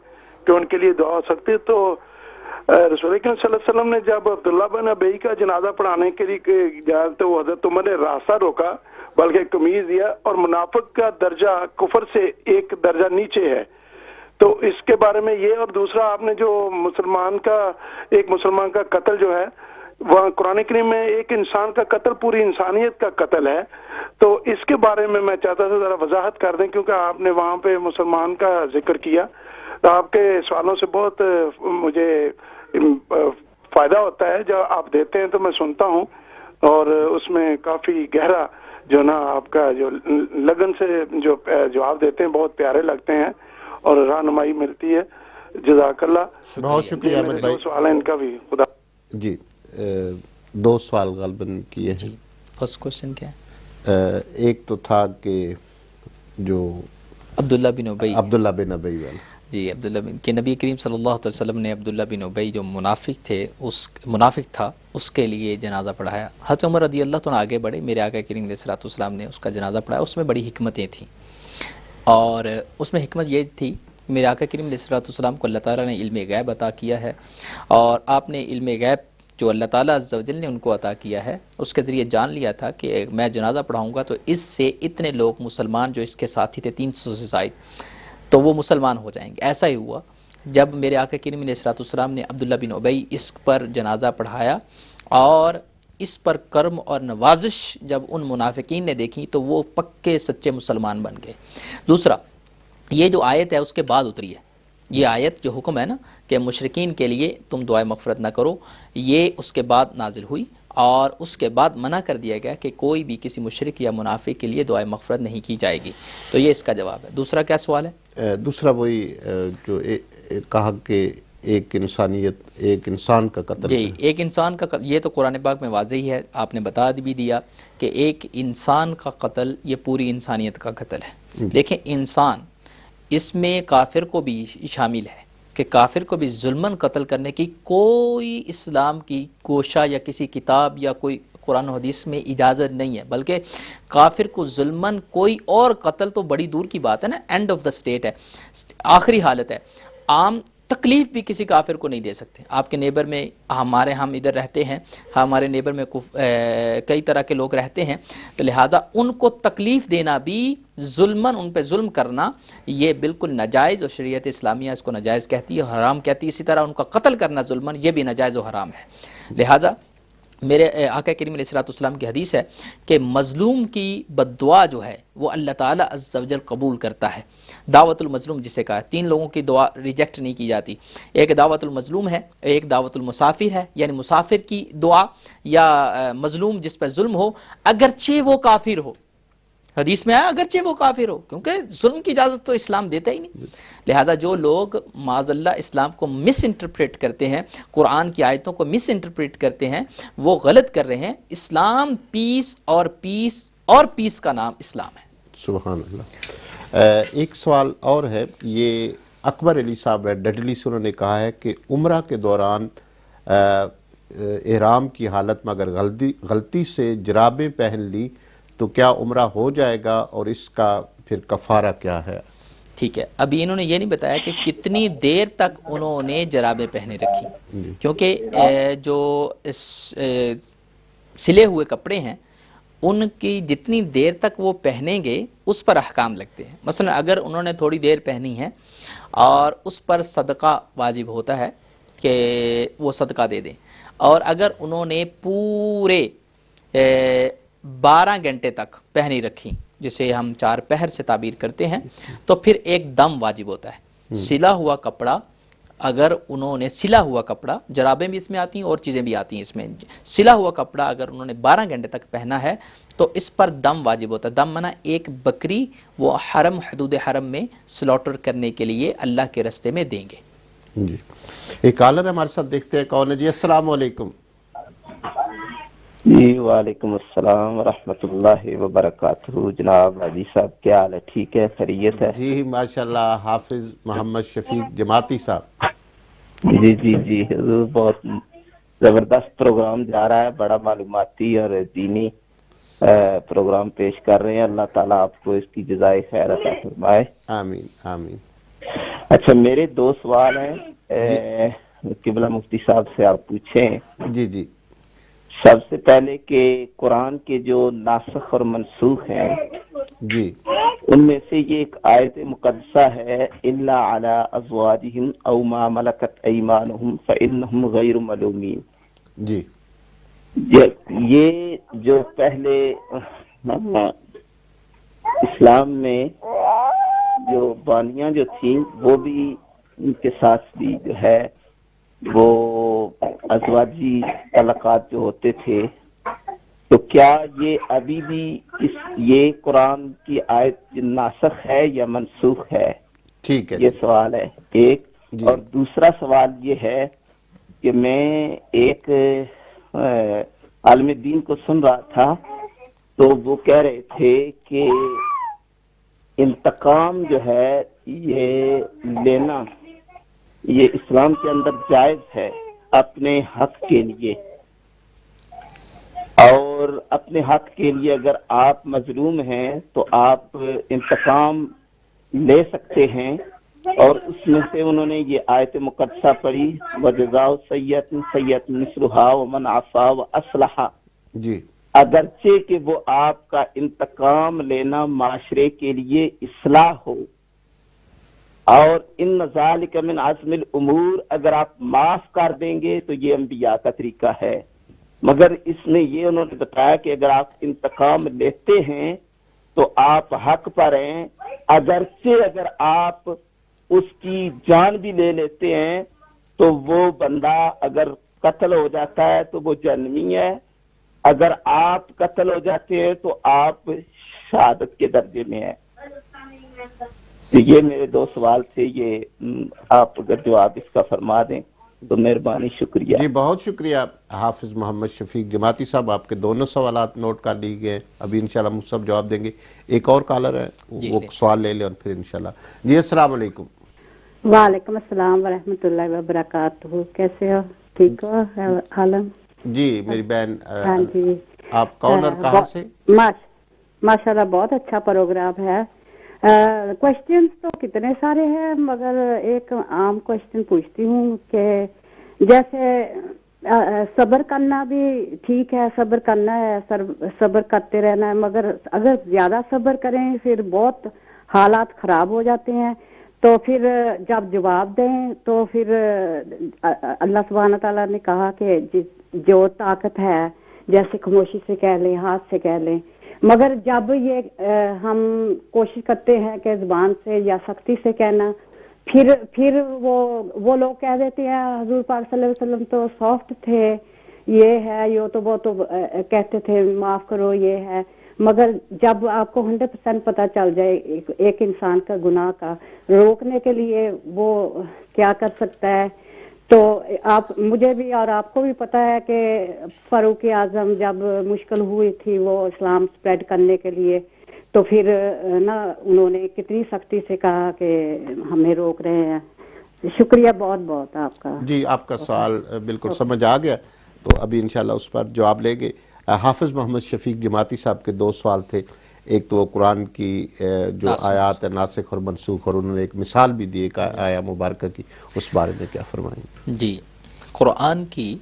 [SPEAKER 3] کہ ان کے لیے دعا ہو سکتی ہے، تو رسول اکرم صلی اللہ علیہ وسلم نے جب عبداللہ بن ابی کا جنازہ پڑھانے کے لیے تو حضرت عمر نے راستہ روکا، بلکہ قمیض دیا، اور منافق کا درجہ کفر سے ایک درجہ نیچے ہے، تو اس کے بارے میں یہ۔ اور دوسرا، آپ نے جو ایک مسلمان کا قتل جو ہے، وہ قرآن کریم میں ایک انسان کا قتل پوری انسانیت کا قتل ہے، تو اس کے بارے میں میں چاہتا تھا ذرا وضاحت کر دیں، کیونکہ آپ نے وہاں پہ مسلمان کا ذکر کیا، تو آپ کے سوالوں سے بہت مجھے فائدہ ہوتا ہے، جو آپ دیتے ہیں تو میں سنتا ہوں، اور اس میں کافی گہرا جو نا آپ کا جو لگن سے جو جواب دیتے ہیں بہت پیارے لگتے ہیں اور رہنمائی ملتی ہے۔ جزاک اللہ،
[SPEAKER 2] بہت شکریہ احمد بھائی۔
[SPEAKER 3] سوال ہے ان کا بھی، خدا۔
[SPEAKER 2] جی، دو سوال غالباً کیے ہیں۔
[SPEAKER 1] فرسٹ کوشچن کیا ہے؟
[SPEAKER 2] ایک تو تھا کہ جو
[SPEAKER 1] عبداللہ بن ابی
[SPEAKER 2] والا،
[SPEAKER 1] جی عبداللہ بن کہ نبی کریم صلی اللہ علیہ وسلم نے عبداللہ بن ابی جو منافق تھا اس کے لیے جنازہ پڑھایا۔ حضرت عمر رضی اللہ عنہ آگے بڑھے، میرے آقا کریم علیہ الصلوۃ والسلام نے اس کا جنازہ پڑھایا، اس میں بڑی حکمتیں تھیں، اور اس میں حکمت یہ تھی، میرے آقا کریم علیہ الصلوۃ والسلام کو اللہ تعالیٰ نے علم غیب عطا کیا ہے، اور آپ نے علم غیب جو اللہ تعالیٰ عز و جل نے ان کو عطا کیا ہے اس کے ذریعے جان لیا تھا کہ میں جنازہ پڑھاؤں گا تو اس سے اتنے لوگ مسلمان جو اس کے ساتھی تھے 300 سے زائد، تو وہ مسلمان ہو جائیں گے۔ ایسا ہی ہوا، جب میرے آقا کریم علیہ الصلوۃ والسلام نے عبداللہ بن ابی اس پر جنازہ پڑھایا اور اس پر کرم اور نوازش جب ان منافقین نے دیکھی تو وہ پکے سچے مسلمان بن گئے۔ دوسرا، یہ جو آیت ہے اس کے بعد اتری ہے، یہ آیت جو حکم ہے نا کہ مشرکین کے لیے تم دعائے مغفرت نہ کرو، یہ اس کے بعد نازل ہوئی، اور اس کے بعد منع کر دیا گیا کہ کوئی بھی کسی مشرک یا منافق کے لیے دعائے مغفرت نہیں کی جائے گی. تو یہ اس کا جواب ہے. دوسرا کیا سوال ہے؟
[SPEAKER 2] دوسرا وہی جو کہا کہ ایک انسانیت، ایک انسان کا قتل.
[SPEAKER 1] جی، ایک انسان کا قتل، یہ تو قرآن پاک میں واضح ہی ہے، آپ نے بتا بھی دیا کہ ایک انسان کا قتل یہ پوری انسانیت کا قتل ہے. دیکھیں انسان، اس میں کافر کو بھی شامل ہے کہ کافر کو بھی ظلماً قتل کرنے کی کوئی اسلام کی کوشش یا کسی کتاب یا کوئی قرآن و حدیث میں اجازت نہیں ہے، بلکہ کافر کو ظلماً کوئی اور قتل تو بڑی دور کی بات ہے نا، اینڈ آف دا اسٹیٹ ہے، آخری حالت ہے. عام تکلیف بھی کسی کافر کو نہیں دے سکتے. آپ کے نیبر میں، ہم ادھر رہتے ہیں، ہمارے نیبر میں کئی طرح کے لوگ رہتے ہیں، تو لہذا ان کو تکلیف دینا بھی ظلماً، ان پہ ظلم کرنا یہ بالکل ناجائز، اور شریعت اسلامیہ اس کو ناجائز کہتی ہے، حرام کہتی ہے. اسی طرح ان کا قتل کرنا ظلماً یہ بھی ناجائز و حرام ہے. لہذا میرے آقا کریم علیہ السلام کی حدیث ہے کہ مظلوم کی بد دعا جو ہے وہ اللہ تعالیٰ عز و جل قبول کرتا ہے. دعوت المظلوم جسے کہا ہے، 3 لوگوں کی دعا ریجیکٹ نہیں کی جاتی. ایک دعوت المظلوم ہے، ایک دعوت المسافر ہے، یعنی مسافر کی دعا، یا مظلوم جس پہ ظلم ہو اگرچہ وہ کافر ہو. حدیث میں آیا اگرچہ وہ کافر ہو، کیونکہ ظلم کی اجازت تو اسلام دیتا ہی نہیں. لہذا جو لوگ معاذ اللہ اسلام کو مس انٹرپریٹ کرتے ہیں، قرآن کی آیتوں کو مس انٹرپریٹ کرتے ہیں، وہ غلط کر رہے ہیں. اسلام پیس اور پیس کا نام اسلام ہے.
[SPEAKER 2] سبحان اللہ. ایک سوال اور ہے، یہ اکبر علی صاحب ہے ڈڈلی سے، انہوں نے کہا ہے کہ عمرہ کے دوران احرام کی حالت میں اگر غلطی سے جرابیں پہن لی تو کیا عمرہ ہو جائے گا، اور اس کا پھر کفارہ کیا ہے؟
[SPEAKER 1] ٹھیک ہے، ابھی انہوں نے یہ نہیں بتایا کہ کتنی دیر تک انہوں نے جرابیں پہنے رکھی، کیونکہ جو سلے ہوئے کپڑے ہیں ان کی جتنی دیر تک وہ پہنیں گے اس پر احکام لگتے ہیں. مثلا اگر انہوں نے تھوڑی دیر پہنی ہے اور اس پر صدقہ واجب ہوتا ہے کہ وہ صدقہ دے دیں، اور اگر انہوں نے پورے 12 گھنٹے تک پہنی رکھی، جسے ہم 4 پہر سے تعبیر کرتے ہیں، تو پھر ایک دم واجب ہوتا ہے. سلا ہوا کپڑا، اگر انہوں نے سلا ہوا کپڑا، جرابیں بھی اس میں آتی ہیں اور چیزیں بھی آتی ہیں اس میں، سلا ہوا کپڑا اگر انہوں نے 12 گھنٹے تک پہنا ہے تو اس پر دم واجب ہوتا ہے. دم منع ایک بکری وہ حرم، حدود حرم میں سلوٹر کرنے کے لیے اللہ کے رستے میں دیں گے.
[SPEAKER 2] جی، ایک کالر ہمارے ساتھ، دیکھتے ہیں کون ہے. جی السلام علیکم.
[SPEAKER 4] جی وعلیکم السلام ورحمۃ اللہ وبرکاتہ. جناب حاجی صاحب کیا حال ہے؟ ٹھیک ہے، خیریت ہے؟
[SPEAKER 2] جی ماشاءاللہ. حافظ محمد شفیق جماعتی صاحب.
[SPEAKER 4] جی حضور، بہت زبردست پروگرام جا رہا ہے، بڑا معلوماتی اور دینی پروگرام پیش کر رہے ہیں. اللہ تعالیٰ آپ کو اس کی جزائے خیر عطا فرمائے.
[SPEAKER 2] آمین آمین.
[SPEAKER 4] اچھا، میرے 2 سوال ہیں، قبلہ مفتی صاحب سے آپ پوچھیں.
[SPEAKER 2] جی.
[SPEAKER 4] سب سے پہلے کہ قرآن کے جو ناسخ اور منسوخ ہیں،
[SPEAKER 2] جی،
[SPEAKER 4] ان میں سے یہ ایک آیت مقدسہ ہے، الا علی ازواجہم او ما ملکت ایمانہم فانہم غیر ملومین.
[SPEAKER 2] جی،
[SPEAKER 4] یہ جو پہلے اسلام میں جو بانیاں جو تھیں وہ بھی ان کے ساتھ بھی جو ہے وہ ازواجی تعلقات جو ہوتے تھے، تو کیا یہ ابھی بھی یہ قرآن کی آیت ناسخ ہے یا منسوخ ہے؟
[SPEAKER 2] ٹھیک ہے.
[SPEAKER 4] یہ سوال ہے ایک.
[SPEAKER 2] جی.
[SPEAKER 4] اور دوسرا سوال یہ ہے کہ میں ایک عالم دین کو سن رہا تھا تو وہ کہہ رہے تھے کہ انتقام جو ہے یہ لینا یہ اسلام کے اندر جائز ہے اپنے حق کے لیے، اور اپنے حق کے لیے اگر آپ مظلوم ہیں تو آپ انتقام لے سکتے ہیں. اور اس میں سے انہوں نے یہ آیت مقدسہ پڑھی، وَجَزَاءُ سَیِّئَةٍ سَیِّئَةٌ مِثْلُهَا وَمَنْ عَفَا وَأَصْلَحَ. جی، اگرچہ کہ وہ آپ کا انتقام لینا معاشرے کے لیے اصلاح ہو، اور ان ذالک من عزم الامور، اگر آپ معاف کر دیں گے تو یہ انبیاء کا طریقہ ہے. مگر اس میں یہ انہوں نے بتایا کہ اگر آپ انتقام لیتے ہیں تو آپ حق پر ہیں، اگرچہ اگر آپ اس کی جان بھی لے لیتے ہیں تو وہ بندہ اگر قتل ہو جاتا ہے تو وہ جہنمی ہے، اگر آپ قتل ہو جاتے ہیں تو آپ شہادت کے درجے میں ہیں۔ تو یہ میرے دو سوال تھے، یہ آپ اگر جواب اس کا فرما دیں تو مہربانی، شکریہ۔
[SPEAKER 2] جی بہت شکریہ حافظ محمد شفیق جماعتی صاحب، آپ کے دونوں سوالات نوٹ کر لیے گئے، ابھی انشاءاللہ مصعب جواب دیں گے۔ ایک اور کالر ہے، وہ سوال لے لیں اور پھر انشاءاللہ۔ جی السلام علیکم۔
[SPEAKER 5] وعلیکم السلام ورحمۃ اللہ وبرکاتہ، کیسے ہو؟ ٹھیک ہو عالم؟
[SPEAKER 2] جی میری بہن،
[SPEAKER 5] ہاں جی،
[SPEAKER 2] آپ کون اور کہاں سے؟
[SPEAKER 5] ماشاءاللہ بہت اچھا پروگرام ہے۔ کوشچنز تو کتنے سارے ہیں، مگر ایک عام کوشچن پوچھتی ہوں کہ جیسے صبر کرنا بھی ٹھیک ہے، صبر کرنا ہے، صبر کرتے رہنا ہے، مگر اگر زیادہ صبر کریں پھر بہت حالات خراب ہو جاتے ہیں، تو پھر جب جواب دیں تو پھر اللہ سبحانہ تعالیٰ نے کہا کہ جو طاقت ہے جیسے خاموشی سے کہہ لیں، ہاتھ سے کہہ لیں، مگر جب یہ ہم کوشش کرتے ہیں کہ زبان سے یا سختی سے کہنا، پھر وہ لوگ کہہ دیتے ہیں حضور پاک صلی اللہ علیہ وسلم تو سافٹ تھے، یہ ہے، یہ تو وہ تو کہتے تھے معاف کرو، یہ ہے، مگر جب آپ کو 100% پتہ چل جائے ایک انسان کا گناہ کا، روکنے کے لیے وہ کیا کر سکتا ہے؟ تو آپ مجھے بھی اور آپ کو بھی پتہ ہے کہ فاروق اعظم جب مشکل ہوئی تھی وہ اسلام سپریڈ کرنے کے لیے، تو پھر نا انہوں نے کتنی سختی سے کہا کہ ہمیں روک رہے ہیں۔ شکریہ بہت بہت آپ کا۔
[SPEAKER 2] جی آپ کا سوال بالکل سمجھ آ گیا، تو ابھی انشاءاللہ اس پر جواب لیں گے۔ حافظ محمد شفیق جماعتی صاحب کے دو سوال تھے، ایک تو وہ قرآن کی جو آیات ہے ناسخ اور منسوخ، اور انہوں نے ایک مثال بھی دی ایک آیا مبارکہ کی، اس بارے میں کیا فرمائیں؟
[SPEAKER 1] جی، قرآن کی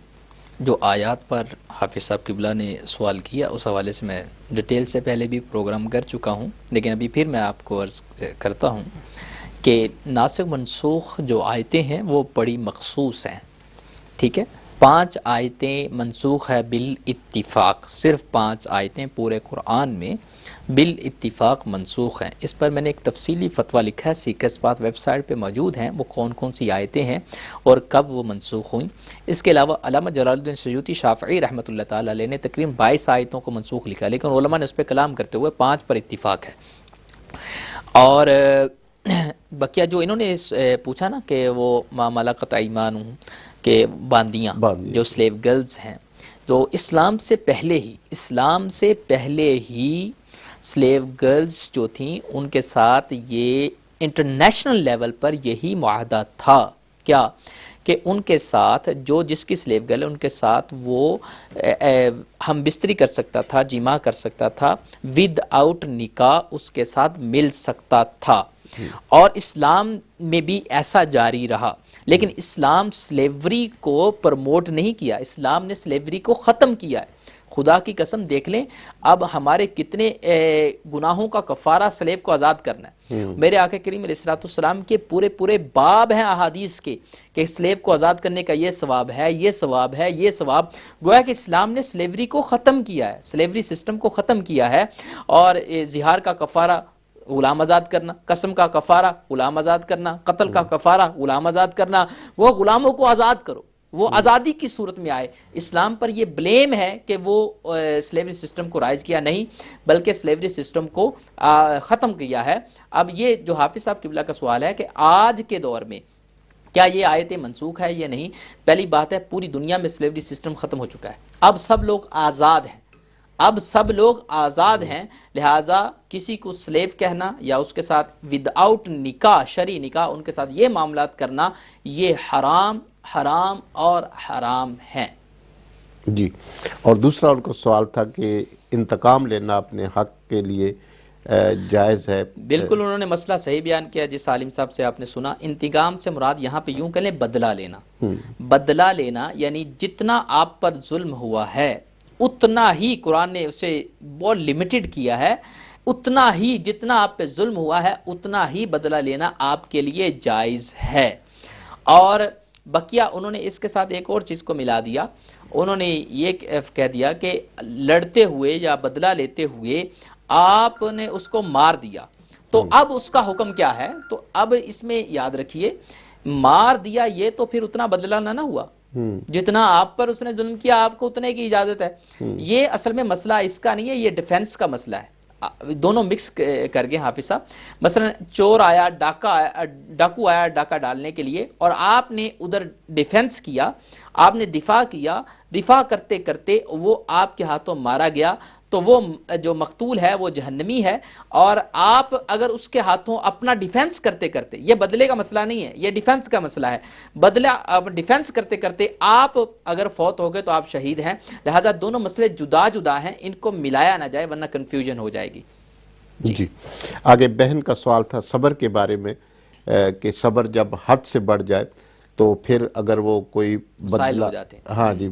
[SPEAKER 1] جو آیات پر حافظ صاحب قبلہ نے سوال کیا، اس حوالے سے میں ڈیٹیل سے پہلے بھی پروگرام کر چکا ہوں، لیکن ابھی پھر میں آپ کو عرض کرتا ہوں کہ ناسخ منسوخ جو آیتیں ہیں وہ بڑی مخصوص ہیں، ٹھیک ہے؟ 5 آیتیں منسوخ ہے بالاتفاق، صرف 5 آیتیں پورے قرآن میں بالاتفاق منسوخ ہیں۔ اس پر میں نے ایک تفصیلی فتویٰ لکھا ہے، سیکرز بات ویب سائٹ پہ موجود ہیں، وہ کون کون سی آیتیں ہیں اور کب وہ منسوخ ہوئیں۔ اس کے علاوہ علامہ جلال الدین سیوطی شافعی رحمۃ اللہ تعالیٰ علیہ نے تقریباً 22 آیتوں کو منسوخ لکھا، لیکن علماء نے اس پہ کلام کرتے ہوئے 5 پر اتفاق ہے۔ اور بقیہ جو انہوں نے پوچھا نا کہ وہ ما ملکت ایمانہم کہ باندیاں جو سلیو گرلز ہیں، تو اسلام سے پہلے ہی سلیو گرلز جو تھیں ان کے ساتھ یہ انٹرنیشنل لیول پر یہی معاہدہ تھا، کیا کہ ان کے ساتھ جو جس کی سلیو گرل ہے ان کے ساتھ وہ ہم بستری کر سکتا تھا، جماع کر سکتا تھا، ود آؤٹ نکاح اس کے ساتھ مل سکتا تھا، اور اسلام میں بھی ایسا جاری رہا۔ لیکن اسلام سلیوری کو پروموٹ نہیں کیا، اسلام نے سلیوری کو ختم کیا ہے۔ خدا کی قسم دیکھ لیں اب ہمارے کتنے گناہوں کا کفارہ سلیو کو آزاد کرنا ہے۔ میرے آقا کریم علیہ السلام کے پورے باب ہیں احادیث کے کہ سلیو کو آزاد کرنے کا یہ ثواب ہے، یہ ثواب ہے، یہ ثواب، گویا کہ اسلام نے سلیوری کو ختم کیا ہے، سلیوری سسٹم کو ختم کیا ہے، اور زہار کا کفارہ غلام آزاد کرنا، قسم کا کفارہ غلام آزاد کرنا، قتل کا کفارہ غلام آزاد کرنا، وہ غلاموں کو آزاد کرو، وہ آزادی کی صورت میں آئے۔ اسلام پر یہ بلیم ہے کہ وہ سلیوری سسٹم کو رائج کیا نہیں، بلکہ سلیوری سسٹم کو ختم کیا ہے۔ اب یہ جو حافظ صاحب قبلہ کا سوال ہے کہ آج کے دور میں کیا یہ آیتیں منسوخ ہے یا نہیں، پہلی بات ہے پوری دنیا میں سلیوری سسٹم ختم ہو چکا ہے، اب سب لوگ آزاد ہیں، اب سب لوگ آزاد ہیں، لہٰذا کسی کو سلیو کہنا یا اس کے ساتھ ود آؤٹ نکاح، شرعی نکاح ان کے ساتھ یہ معاملات کرنا، یہ حرام اور حرام ہیں۔
[SPEAKER 2] جی، اور دوسرا ان کو سوال تھا کہ انتقام لینا اپنے حق کے لیے جائز ہے؟
[SPEAKER 1] بالکل انہوں نے مسئلہ صحیح بیان کیا جس عالم صاحب سے آپ نے سنا۔ انتقام سے مراد یہاں پہ یوں کہ لیں بدلہ لینا، بدلہ لینا یعنی جتنا آپ پر ظلم ہوا ہے اتنا ہی، قرآن نے اسے بہت لمیٹڈ کیا ہے، اتنا ہی جتنا آپ پہ ظلم ہوا ہے اتنا ہی بدلہ لینا آپ کے لیے جائز ہے۔ اور بقیہ انہوں نے اس کے ساتھ ایک اور چیز کو ملا دیا، انہوں نے یہ کہہ دیا کہ لڑتے ہوئے یا بدلہ لیتے ہوئے آپ نے اس کو مار دیا تو اب اس کا حکم کیا ہے؟ تو اب اس میں یاد رکھیے مار دیا یہ تو پھر اتنا بدلہ نہ ہوا جتنا آپ پر اس نے ظلم کیا، آپ کو اتنے کی اجازت ہے۔ یہ اصل میں مسئلہ اس کا نہیں ہے، یہ ڈیفنس کا مسئلہ ہے، دونوں مکس کر گئے حافظ صاحب۔ مثلا چور آیا، ڈاکو آیا ڈاکہ ڈالنے کے لیے، اور آپ نے ادھر ڈیفنس کیا، آپ نے دفاع کیا، دفاع کرتے کرتے وہ آپ کے ہاتھوں مارا گیا، تو وہ جو مقتول ہے وہ جہنمی ہے۔ اور آپ اگر اس کے ہاتھوں اپنا ڈیفنس کرتے کرتے، یہ بدلے کا مسئلہ نہیں ہے، یہ ڈیفنس کا مسئلہ ہے، بدلہ ڈیفنس کرتے کرتے آپ اگر فوت ہو گئے تو آپ شہید ہیں۔ لہذا دونوں مسئلے جدا جدا ہیں، ان کو ملایا نہ جائے ورنہ کنفیوژن ہو جائے گی۔
[SPEAKER 2] جی آگے بہن کا سوال تھا صبر کے بارے میں، کہ صبر جب حد سے بڑھ جائے تو پھر اگر وہ کوئی
[SPEAKER 1] مسائل ہو جاتے ہیں۔
[SPEAKER 2] ہاں جی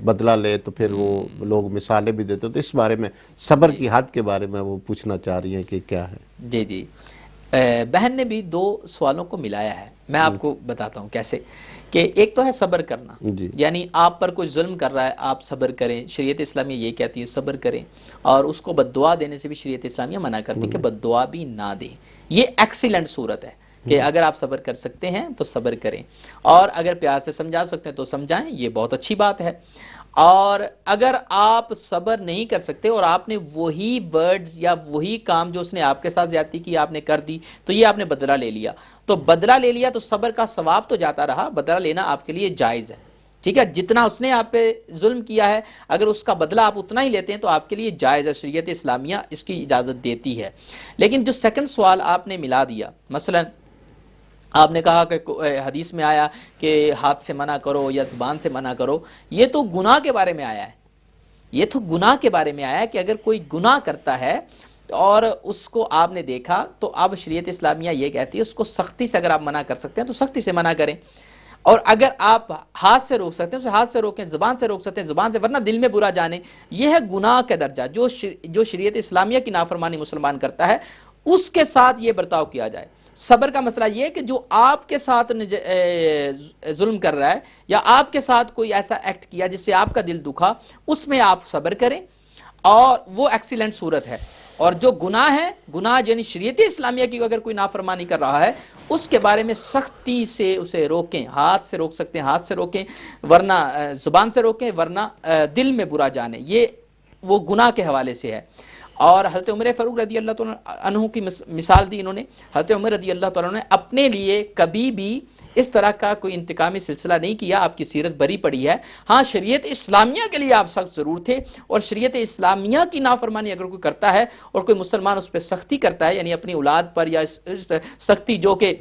[SPEAKER 2] بدلہ لے تو پھر وہ لوگ مثالیں بھی دیتے، تو اس بارے میں صبر کی حد کے بارے میں وہ پوچھنا چاہ رہی ہیں کہ کیا ہے۔
[SPEAKER 1] جی جی بہن نے بھی دو سوالوں کو ملایا ہے، میں آپ کو بتاتا ہوں کیسے۔ کہ ایک تو ہے صبر کرنا، یعنی آپ پر کوئی ظلم کر رہا ہے آپ صبر کریں، شریعت اسلامیہ یہ کہتی ہے صبر کریں، اور اس کو بد دعا دینے سے بھی شریعت اسلامیہ منع کرتی ہے کہ بد دعا بھی نہ دیں۔ یہ ایکسیلنٹ صورت ہے کہ اگر آپ صبر کر سکتے ہیں تو صبر کریں، اور اگر پیار سے سمجھا سکتے ہیں تو سمجھائیں، یہ بہت اچھی بات ہے۔ اور اگر آپ صبر نہیں کر سکتے اور آپ نے وہی ورڈز یا وہی کام جو اس نے آپ کے ساتھ زیادتی کی آپ نے کر دی، تو یہ آپ نے بدلہ لے لیا، تو بدلہ لے لیا تو صبر کا ثواب تو جاتا رہا، بدلہ لینا آپ کے لیے جائز ہے، ٹھیک ہے؟ جتنا اس نے آپ پہ ظلم کیا ہے اگر اس کا بدلہ آپ اتنا ہی لیتے ہیں تو آپ کے لیے جائز ہے، شریعت اسلامیہ اس کی اجازت دیتی ہے۔ لیکن جو سیکنڈ سوال آپ نے ملا دیا، مثلا آپ نے کہا کہ حدیث میں آیا کہ ہاتھ سے منع کرو یا زبان سے منع کرو، یہ تو گناہ کے بارے میں آیا ہے، یہ تو گناہ کے بارے میں آیا ہے کہ اگر کوئی گناہ کرتا ہے اور اس کو آپ نے دیکھا تو اب شریعت اسلامیہ یہ کہتی ہے اس کو سختی سے اگر آپ منع کر سکتے ہیں تو سختی سے منع کریں، اور اگر آپ ہاتھ سے روک سکتے ہیں اسے ہاتھ سے روکیں، زبان سے روک سکتے ہیں زبان سے، ورنہ دل میں برا جانیں۔ یہ ہے گناہ کا درجہ، جو شریعت اسلامیہ کی نافرمانی مسلمان کرتا ہے اس کے ساتھ یہ برتاؤ کیا جائے۔ صبر کا مسئلہ یہ ہے کہ جو آپ کے ساتھ ظلم کر رہا ہے یا آپ کے ساتھ کوئی ایسا ایکٹ کیا جس سے آپ کا دل دکھا، اس میں آپ صبر کریں، اور وہ ایکسیلنٹ صورت ہے۔ اور جو گناہ ہے، گناہ یعنی شریعت اسلامیہ کی اگر کوئی نافرمانی کر رہا ہے اس کے بارے میں سختی سے اسے روکیں، ہاتھ سے روک سکتے ہیں ہاتھ سے روکیں، ورنہ زبان سے روکیں، ورنہ دل میں برا جانیں، یہ وہ گناہ کے حوالے سے ہے۔ اور حضرت عمر فاروق رضی اللہ تعالیٰ عنہ کی مثال دی انہوں نے، حضرت عمر رضی اللہ تعالیٰ عنہ نے اپنے لیے کبھی بھی اس طرح کا کوئی انتقامی سلسلہ نہیں کیا، آپ کی سیرت بری پڑی ہے۔ ہاں شریعت اسلامیہ کے لیے آپ سخت ضرور تھے، اور شریعت اسلامیہ کی نافرمانی اگر کوئی کرتا ہے اور کوئی مسلمان اس پہ سختی کرتا ہے، یعنی اپنی اولاد پر، یا سختی جو کہ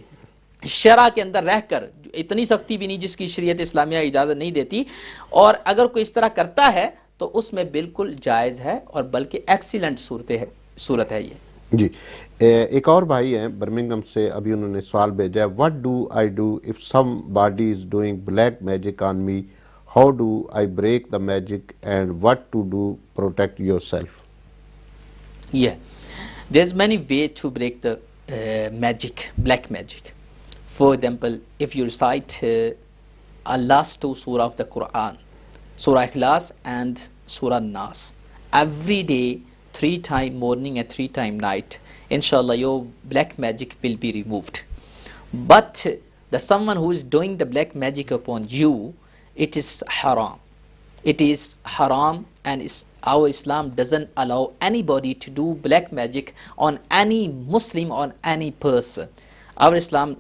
[SPEAKER 1] شرع کے اندر رہ کر، اتنی سختی بھی نہیں جس کی شریعت اسلامیہ اجازت نہیں دیتی، اور اگر کوئی اس طرح کرتا ہے تو اس میں بالکل جائز ہے، اور بلکہ ایکسیلنٹ صورت ہے یہ۔
[SPEAKER 2] جی ایک اور بھائی ہیں برمنگم سے، ابھی انہوں نے سوال بھیجا ہے، what do I do if somebody is doing black magic on me? How do I break the magic and what to do protect yourself?
[SPEAKER 1] Yeah, there's many way to break the magic, black magic. For example, if you recite last two surah of the Quran, Surah Ikhlas and Surah Nas, every day 3 times morning and 3 times night, inshallah your black magic will be removed. But the someone who is doing the black magic upon you, it is haram. It is haram, and our Islam doesn't allow anybody to do black magic on any Muslim, on any person. Our Islam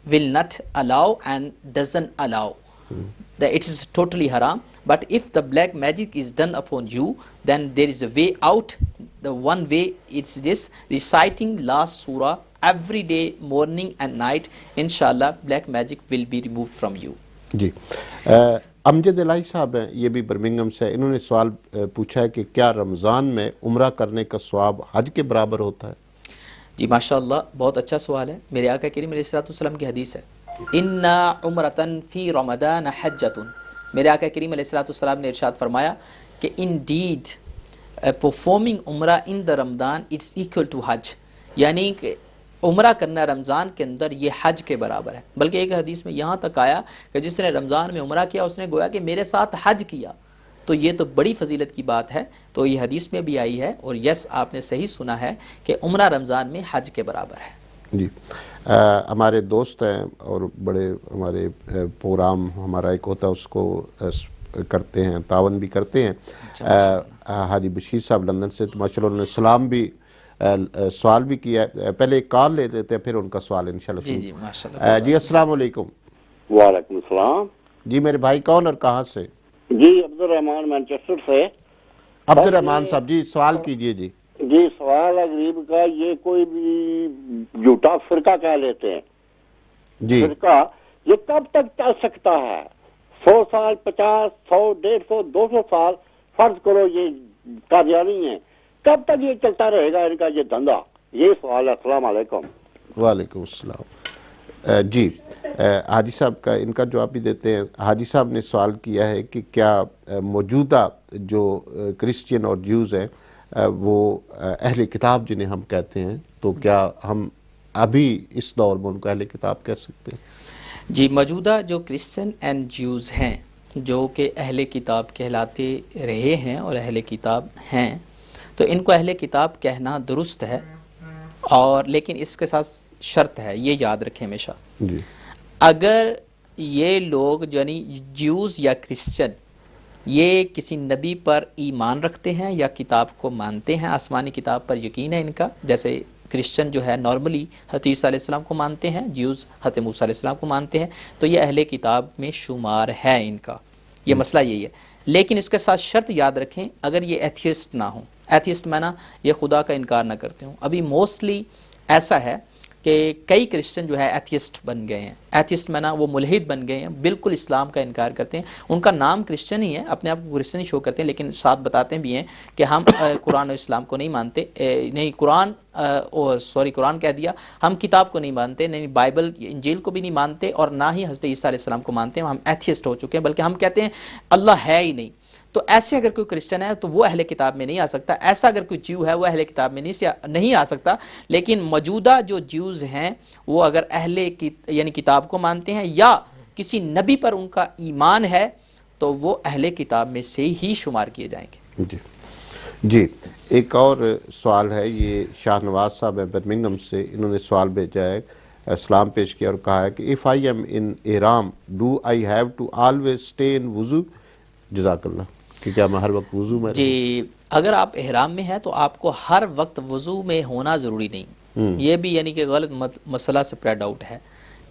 [SPEAKER 1] will not allow and doesn't allow. That it is totally haram. But if the black magic is done upon you, then there is a way out. The one way is this: reciting last surah every day, morning and night. Inshallah, black magic will be removed from you.
[SPEAKER 2] جی امجد الہی صاحب ہیں، یہ بھی Birmingham سے، انہوں نے سوال پوچھا ہے کہ کیا رمضان میں عمرہ کرنے کا ثواب حج کے برابر ہوتا ہے؟
[SPEAKER 1] جی ماشاءاللہ بہت اچھا سوال ہے۔ میرے آقا کریم علیہ الصلوۃ والسلام کی حدیث ہے، اِنَّا عُمْرَةً فِي رَمَضَانَ حَجَّةٌ۔ میرے آقا کریم علیہ الصلوۃ والسلام نے ارشاد فرمایا کہ indeed performing عمرہ in the Ramadan it's equal to حج، یعنی کہ عمرہ کرنا رمضان کے اندر یہ حج کے برابر ہے۔ بلکہ ایک حدیث میں یہاں تک آیا کہ جس نے رمضان میں عمرہ کیا اس نے گویا کہ میرے ساتھ حج کیا، تو یہ تو بڑی فضیلت کی بات ہے. تو یہ حدیث میں بھی آئی ہے اور یس آپ نے صحیح سنا ہے کہ عمرہ رمضان میں حج کے برابر ہے.
[SPEAKER 2] جی ہمارے دوست ہیں اور بڑے ہمارے پروگرام ہمارا ایک ہوتا ہے اس کو کرتے ہیں، تعاون بھی کرتے ہیں. حاجی بشیر صاحب لندن سے، تو ماشاء اللہ انہوں نے سلام بھی سوال بھی کیا. پہلے ایک کال لے لیتے ہیں پھر ان کا سوال انشاءاللہ.
[SPEAKER 1] جی جی ماشاءاللہ.
[SPEAKER 2] جی السلام علیکم.
[SPEAKER 6] وعلیکم السلام.
[SPEAKER 2] جی میرے بھائی کون اور کہاں سے؟
[SPEAKER 6] جی عبدالرحمان مینچسٹر سے.
[SPEAKER 2] عبدالرحمان صاحب جی سوال کیجئے. جی
[SPEAKER 6] جی سوال ہے غریب کا، یہ کوئی بھی جھوٹا فرقہ کہہ لیتے ہیں
[SPEAKER 2] جی
[SPEAKER 6] فرقہ، یہ کب تک چل سکتا ہے؟ 100 سال، 50، 100، 150، 200 سال فرض کرو یہ قادیانی ہیں، کب تک یہ چلتا رہے گا ان کا یہ دھندا؟ یہ سوال ہے. السلام علیکم.
[SPEAKER 2] وعلیکم السلام. جی حاجی صاحب کا ان کا جواب بھی دیتے ہیں. حاجی صاحب نے سوال کیا ہے کہ کیا موجودہ جو کرسچین اور جیوز ہیں وہ اہل کتاب جنہیں ہم کہتے ہیں، تو کیا ہم ابھی اس دور میں ان کو اہل کتاب کہہ سکتے ہیں؟
[SPEAKER 1] جی موجودہ جو کرسچن اینڈ جیوز ہیں جو کہ اہل کتاب کہلاتے رہے ہیں اور اہل کتاب ہیں، تو ان کو اہل کتاب کہنا درست ہے، اور لیکن اس کے ساتھ شرط ہے، یہ یاد رکھیں ہمیشہ.
[SPEAKER 2] جی
[SPEAKER 1] اگر یہ لوگ یعنی جیوز یا کرسچن یہ کسی نبی پر ایمان رکھتے ہیں یا کتاب کو مانتے ہیں، آسمانی کتاب پر یقین ہے ان کا، جیسے کرسچن جو ہے نارملی حضرت عیسیٰ علیہ السلام کو مانتے ہیں، جیوز حضرت موسیٰ علیہ السلام کو مانتے ہیں، تو یہ اہل کتاب میں شمار ہے ان کا. یہ مسئلہ یہی ہے. لیکن اس کے ساتھ شرط یاد رکھیں، اگر یہ ایتھیسٹ نہ ہوں. ایتھیسٹ میں نا یہ خدا کا انکار نہ کرتے ہوں. ابھی موسٹلی ایسا ہے کہ کئی کرسچن جو ہے ایتھیسٹ بن گئے ہیں. ایتھیسٹ میں نا وہ ملحد بن گئے ہیں، بالکل اسلام کا انکار کرتے ہیں. ان کا نام کرسچن ہی ہے، اپنے آپ کو کرسچن ہی شو کرتے ہیں، لیکن ساتھ بتاتے بھی ہیں کہ ہم قرآن و اسلام کو نہیں مانتے، نہیں قرآن کہہ دیا، ہم کتاب کو نہیں مانتے، نہیں بائبل انجیل کو بھی نہیں مانتے، اور نہ ہی حضرت عیسیٰ علیہ السلام کو مانتے ہیں. ہم ایتھیسٹ ہو چکے ہیں، بلکہ ہم کہتے ہیں اللہ ہے ہی نہیں. تو ایسے اگر کوئی کرسچن ہے تو وہ اہل کتاب میں نہیں آ سکتا. ایسا اگر کوئی جیو ہے وہ اہل کتاب میں نہیں آ سکتا. لیکن موجودہ جو جیوز ہیں وہ اگر یعنی کتاب کو مانتے ہیں یا کسی نبی پر ان کا ایمان ہے تو وہ اہل کتاب میں سے ہی شمار کیے جائیں گے.
[SPEAKER 2] جی ایک اور سوال ہے، یہ شاہ نواز صاحب ہے برمنگھم سے. انہوں نے سوال بھیجا ہے، سلام پیش کیا اور کہا ہے کہ if I am in ihram do I have to always stay in wuzu؟ جزاک اللہ. کہ کیا میں ہر وقت وضو میں؟
[SPEAKER 1] جی اگر آپ احرام میں ہیں تو آپ کو ہر وقت وضو میں ہونا ضروری نہیں. یہ بھی یعنی کہ غلط مسئلہ سپریڈ آؤٹ ہے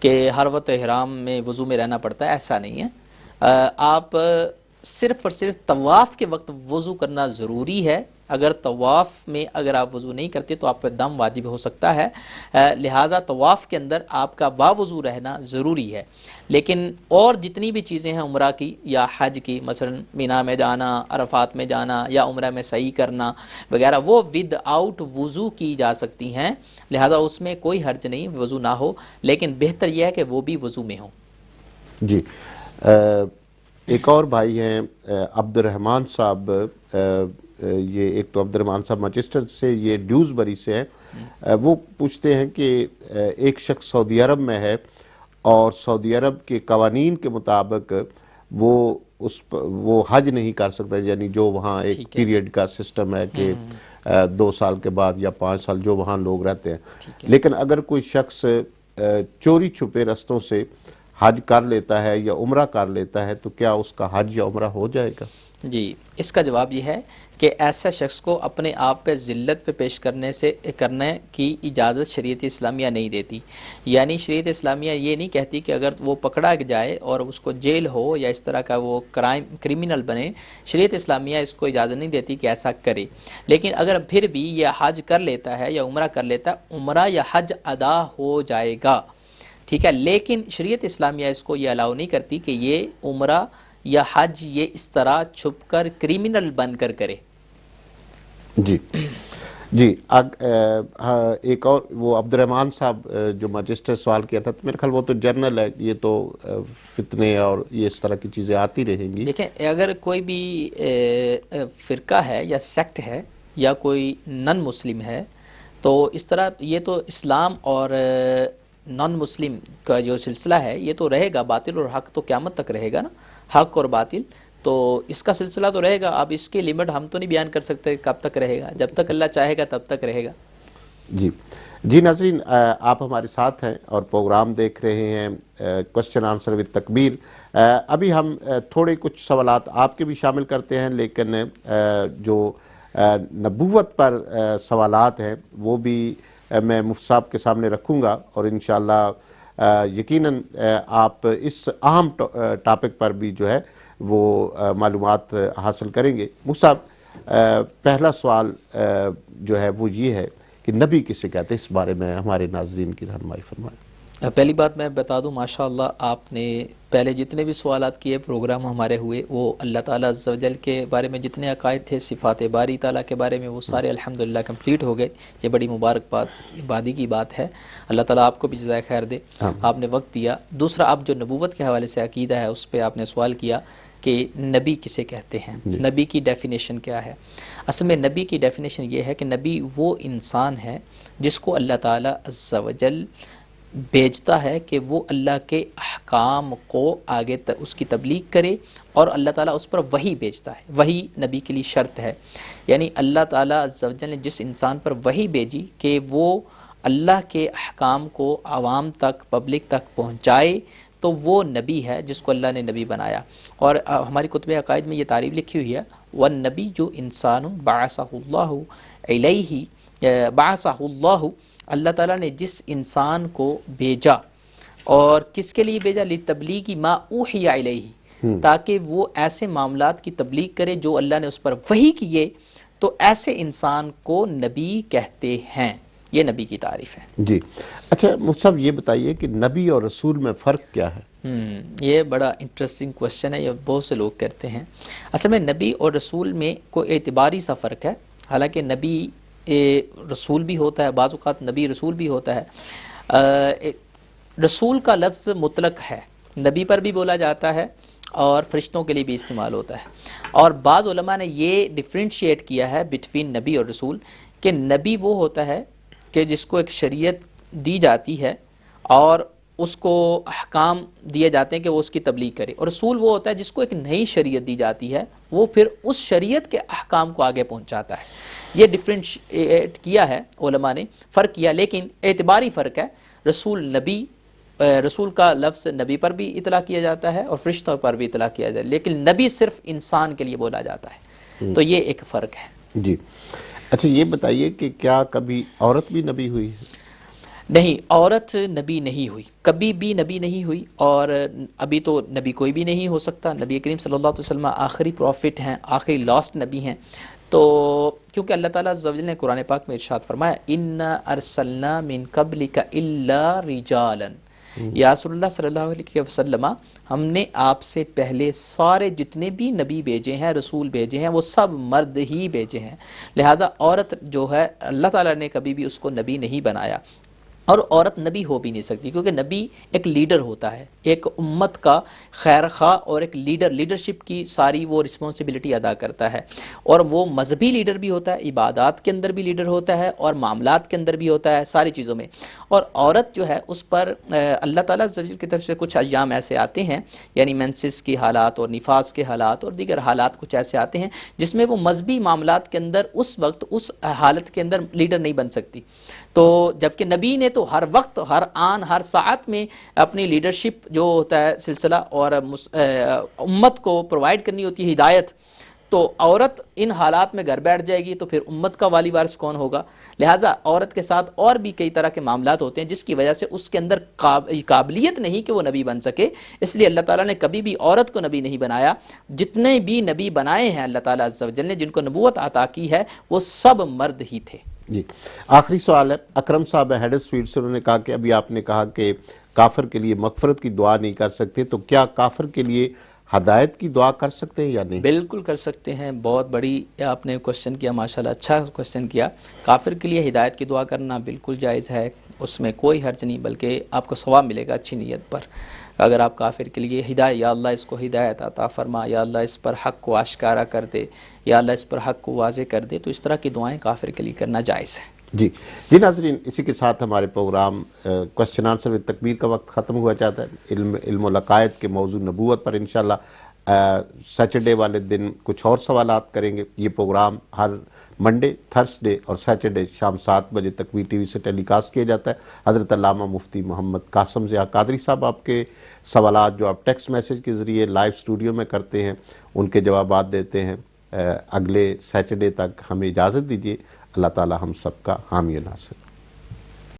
[SPEAKER 1] کہ ہر وقت احرام میں وضو میں رہنا پڑتا ہے. ایسا نہیں ہے. آپ صرف اور صرف طواف کے وقت وضو کرنا ضروری ہے. اگر طواف میں اگر آپ وضو نہیں کرتے تو آپ پہ دم واجب ہو سکتا ہے، لہٰذا طواف کے اندر آپ کا وضو رہنا ضروری ہے. لیکن اور جتنی بھی چیزیں ہیں عمرہ کی یا حج کی، مثلا مینا میں جانا، عرفات میں جانا یا عمرہ میں سعی کرنا وغیرہ، وہ ود آؤٹ وضو کی جا سکتی ہیں. لہٰذا اس میں کوئی حرج نہیں وضو نہ ہو، لیکن بہتر یہ ہے کہ وہ بھی وضو میں ہوں.
[SPEAKER 2] جی ایک اور بھائی ہیں عبد الرحمان صاحب، یہ ایک تو عبد الرحمان صاحب مانچسٹر سے، یہ ڈیوزبری سے ہیں. وہ پوچھتے ہیں کہ ایک شخص سعودی عرب میں ہے اور سعودی عرب کے قوانین کے مطابق وہ حج نہیں کر سکتا، یعنی جو وہاں ایک پیریڈ کا سسٹم ہے کہ 2 سال کے بعد یا 5 سال جو وہاں لوگ رہتے ہیں. لیکن اگر کوئی شخص چوری چھپے رستوں سے حج کر لیتا ہے یا عمرہ کر لیتا ہے تو کیا اس کا حج یا عمرہ ہو جائے گا؟
[SPEAKER 1] جی اس کا جواب یہ ہے کہ ایسا شخص کو اپنے آپ پہ ذلت پہ پیش کرنے کی اجازت شریعت اسلامیہ نہیں دیتی. یعنی شریعت اسلامیہ یہ نہیں کہتی کہ اگر وہ پکڑا جائے اور اس کو جیل ہو یا اس طرح کا وہ کرمینل بنے، شریعت اسلامیہ اس کو اجازت نہیں دیتی کہ ایسا کرے. لیکن اگر پھر بھی یہ حج کر لیتا ہے یا عمرہ کر لیتا ہے، عمرہ یا حج ادا ہو جائے گا. ٹھیک ہے، لیکن شریعت اسلامیہ اس کو یہ الاؤ نہیں کرتی کہ یہ عمرہ یا حج یہ اس طرح چھپ کر کرمینل بن کر کرے.
[SPEAKER 2] جی ایک اور وہ عبد الرحمان صاحب جو مانچسٹر سوال کیا تھا، تو میرے خیال وہ تو جرنل ہے، یہ تو فتنے اور یہ اس طرح کی چیزیں آتی رہیں گی.
[SPEAKER 1] دیکھیں اگر کوئی بھی فرقہ ہے یا سیکٹ ہے یا کوئی نن مسلم ہے تو اس طرح یہ تو اسلام اور نان مسلم کا جو سلسلہ ہے یہ تو رہے گا، باطل اور حق تو قیامت تک رہے گا نا، حق اور باطل. تو اس کا سلسلہ تو رہے گا. اب اس کی لمٹ ہم تو نہیں بیان کر سکتے کب تک رہے گا, جب تک اللہ چاہے گا تب تک رہے گا.
[SPEAKER 2] جی ناظرین, آپ ہمارے ساتھ ہیں اور پروگرام دیکھ رہے ہیں کوسچن آنسر وتھ تکبیر. ابھی ہم تھوڑے کچھ سوالات آپ کے بھی شامل کرتے ہیں, لیکن جو نبوت پر سوالات ہیں وہ بھی میں مفتی صاحب کے سامنے رکھوں گا, اور انشاءاللہ یقیناً آپ اس اہم ٹاپک پر بھی جو ہے وہ معلومات حاصل کریں گے. مفتی صاحب, پہلا سوال جو ہے وہ یہ ہے کہ نبی کسے کہتے ہیں, اس بارے میں ہمارے ناظرین کی رہنمائی فرمائیں.
[SPEAKER 1] پہلی بات میں بتا دوں, ماشاءاللہ آپ نے پہلے جتنے بھی سوالات کیے پروگرام ہمارے ہوئے وہ اللہ تعالیٰ عز و جل کے بارے میں جتنے عقائد تھے, صفات باری تعالیٰ کے بارے میں, وہ سارے الحمدللہ کمپلیٹ ہو گئے. یہ بڑی مبارک بادی کی بات ہے. اللہ تعالیٰ آپ کو بھی جزائے خیر دے, آپ نے وقت دیا. دوسرا, آپ جو نبوت کے حوالے سے عقیدہ ہے اس پہ آپ نے سوال کیا کہ نبی کسے کہتے ہیں, نبی کی ڈیفینیشن کیا ہے. اصل میں نبی کی ڈیفینیشن یہ ہے کہ نبی وہ انسان ہے جس کو اللہ تعالیٰ عز و جل بھیجتا ہے کہ وہ اللہ کے احکام کو آگے اس کی تبلیغ کرے, اور اللہ تعالیٰ اس پر وحی بھیجتا ہے. وحی نبی کے لیے شرط ہے, یعنی اللہ تعالیٰ عز و جل نے جس انسان پر وحی بھیجی کہ وہ اللہ کے احکام کو عوام تک, پبلک تک پہنچائے, تو وہ نبی ہے جس کو اللہ نے نبی بنایا. اور ہماری کتب عقائد میں یہ تعریف لکھی ہوئی ہے, وَالنَّبِيُّ انسان بَعَثَهُ اللَّهُ إِلَيْهِ بَعَثَهُ اللَّهُ, اللہ تعالیٰ نے جس انسان کو بھیجا, اور کس کے لیے بھیجا, لِتَبْلِيغِ مَا أُوحِيَ إِلَيْهِ, تاکہ وہ ایسے معاملات کی تبلیغ کرے جو اللہ نے اس پر وحی کیے, تو ایسے انسان کو نبی کہتے ہیں. یہ نبی کی تعریف ہے.
[SPEAKER 2] جی اچھا مفتی صاحب, یہ بتائیے کہ نبی اور رسول میں فرق کیا ہے؟
[SPEAKER 1] یہ بڑا انٹرسٹنگ کوشچن ہے, یہ بہت سے لوگ کرتے ہیں. اصل میں نبی اور رسول میں کوئی اعتباری سا فرق ہے. حالانکہ نبی رسول بھی ہوتا ہے, بعض اوقات نبی رسول بھی ہوتا ہے. رسول کا لفظ مطلق ہے, نبی پر بھی بولا جاتا ہے اور فرشتوں کے لیے بھی استعمال ہوتا ہے. اور بعض علماء نے یہ ڈفرینشیٹ کیا ہے بٹوین نبی اور رسول, کہ نبی وہ ہوتا ہے کہ جس کو ایک شریعت دی جاتی ہے اور اس کو احکام دیے جاتے ہیں کہ وہ اس کی تبلیغ کرے, اور رسول وہ ہوتا ہے جس کو ایک نئی شریعت دی جاتی ہے, وہ پھر اس شریعت کے احکام کو آگے پہنچاتا ہے. یہ ڈفرینشیٹ کیا ہے علماء نے, فرق کیا, لیکن اعتباری فرق ہے. رسول نبی, رسول کا لفظ نبی پر بھی اطلاق کیا جاتا ہے اور فرشتوں پر بھی اطلاق کیا جاتا ہے, لیکن نبی صرف انسان کے لیے بولا جاتا ہے. تو یہ ایک فرق ہے.
[SPEAKER 2] جی اچھا, یہ بتائیے کہ کیا کبھی عورت بھی نبی ہوئی ہے؟
[SPEAKER 1] نہیں, عورت نبی نہیں ہوئی, کبھی بھی نبی نہیں ہوئی, اور ابھی تو نبی کوئی بھی نہیں ہو سکتا. نبی کریم صلی اللہ علیہ وسلم آخری پروفٹ ہیں, آخری لاسٹ نبی ہیں. تو کیونکہ اللہ تعالیٰ عز و جل نے قرآن پاک میں ارشاد فرمایا, اِنَّا أَرْسَلْنَا مِن قَبْلِكَ إِلَّا رِجَالًا, یا رسول اللہ صلی اللہ علیہ وسلم, ہم نے آپ سے پہلے سارے جتنے بھی نبی بھیجے ہیں, رسول بھیجے ہیں, وہ سب مرد ہی بھیجے ہیں. لہٰذا عورت جو ہے اللہ تعالیٰ نے کبھی بھی اس کو نبی نہیں بنایا, اور عورت نبی ہو بھی نہیں سکتی, کیونکہ نبی ایک لیڈر ہوتا ہے, ایک امت کا خیر خواہ اور ایک لیڈرشپ کی ساری وہ رسپانسبلٹی ادا کرتا ہے. اور وہ مذہبی لیڈر بھی ہوتا ہے, عبادات کے اندر بھی لیڈر ہوتا ہے, اور معاملات کے اندر بھی ہوتا ہے, ساری چیزوں میں. اور عورت جو ہے اس پر اللہ تعالیٰ عز و جل کی طرف سے کچھ ایام ایسے آتے ہیں, یعنی مینسس کی حالات اور نفاس کے حالات اور دیگر حالات کچھ ایسے آتے ہیں جس میں وہ مذہبی معاملات کے اندر اس وقت اس حالت کے اندر لیڈر نہیں بن سکتی. تو جبکہ نبی نے تو ہر وقت, ہر آن, ہر ساعت میں اپنی لیڈرشپ جو ہوتا ہے سلسلہ اور امت کو پرووائڈ کرنی ہوتی ہے ہدایت. تو عورت ان حالات میں گھر بیٹھ جائے گی تو پھر امت کا والی وارث کون ہوگا؟ لہٰذا عورت کے ساتھ اور بھی کئی طرح کے معاملات ہوتے ہیں جس کی وجہ سے اس کے اندر قابلیت نہیں کہ وہ نبی بن سکے. اس لیے اللہ تعالیٰ نے کبھی بھی عورت کو نبی نہیں بنایا. جتنے بھی نبی بنائے ہیں اللہ تعالیٰ عز و جل نے, جن کو نبوت عطا کی ہے, وہ سب مرد ہی تھے.
[SPEAKER 2] جی آخری سوال ہے, اکرم صاحب ہیڈرسفیلڈ سے, انہوں نے کہا کہ ابھی آپ نے کہا کہ کافر کے لیے مغفرت کی دعا نہیں کر سکتے, تو کیا کافر کے لیے ہدایت کی دعا کر سکتے ہیں یا نہیں؟
[SPEAKER 1] بالکل کر سکتے ہیں. بہت بڑی آپ نے کوشچن کیا, ماشاءاللہ اچھا کوشچن کیا. کافر کے لیے ہدایت کی دعا کرنا بالکل جائز ہے, اس میں کوئی حرج نہیں, بلکہ آپ کو ثواب ملے گا اچھی نیت پر. اگر آپ کافر کے لیے ہدایت, یا اللہ اس کو ہدایت عطا فرما, یا اللہ اس پر حق کو آشکارا کر دے, یا اللہ اس پر حق کو واضح کر دے, تو اس طرح کی دعائیں کافر کے لیے کرنا جائز ہے.
[SPEAKER 2] جی ناظرین, اسی کے ساتھ ہمارے پروگرام کوسچن آنسر وتھ تکبیر کا وقت ختم ہوا چاہتا ہے. علم و لقائد کے موضوع نبوت پر انشاءاللہ سیٹرڈے والے دن کچھ اور سوالات کریں گے. یہ پروگرام ہر منڈے، تھرسڈے اور سیٹرڈے شام 7 بجے تک وی ٹی وی سے ٹیلی کاسٹ کیا جاتا ہے. حضرت علامہ مفتی محمد قاسم ضیاء قادری صاحب آپ کے سوالات جو آپ ٹیکسٹ میسج کے ذریعے لائیو اسٹوڈیو میں کرتے ہیں ان کے جوابات دیتے ہیں. اگلے سیٹرڈے تک ہمیں اجازت دیجیے. اللہ تعالی ہم سب کا حامی و ناصر.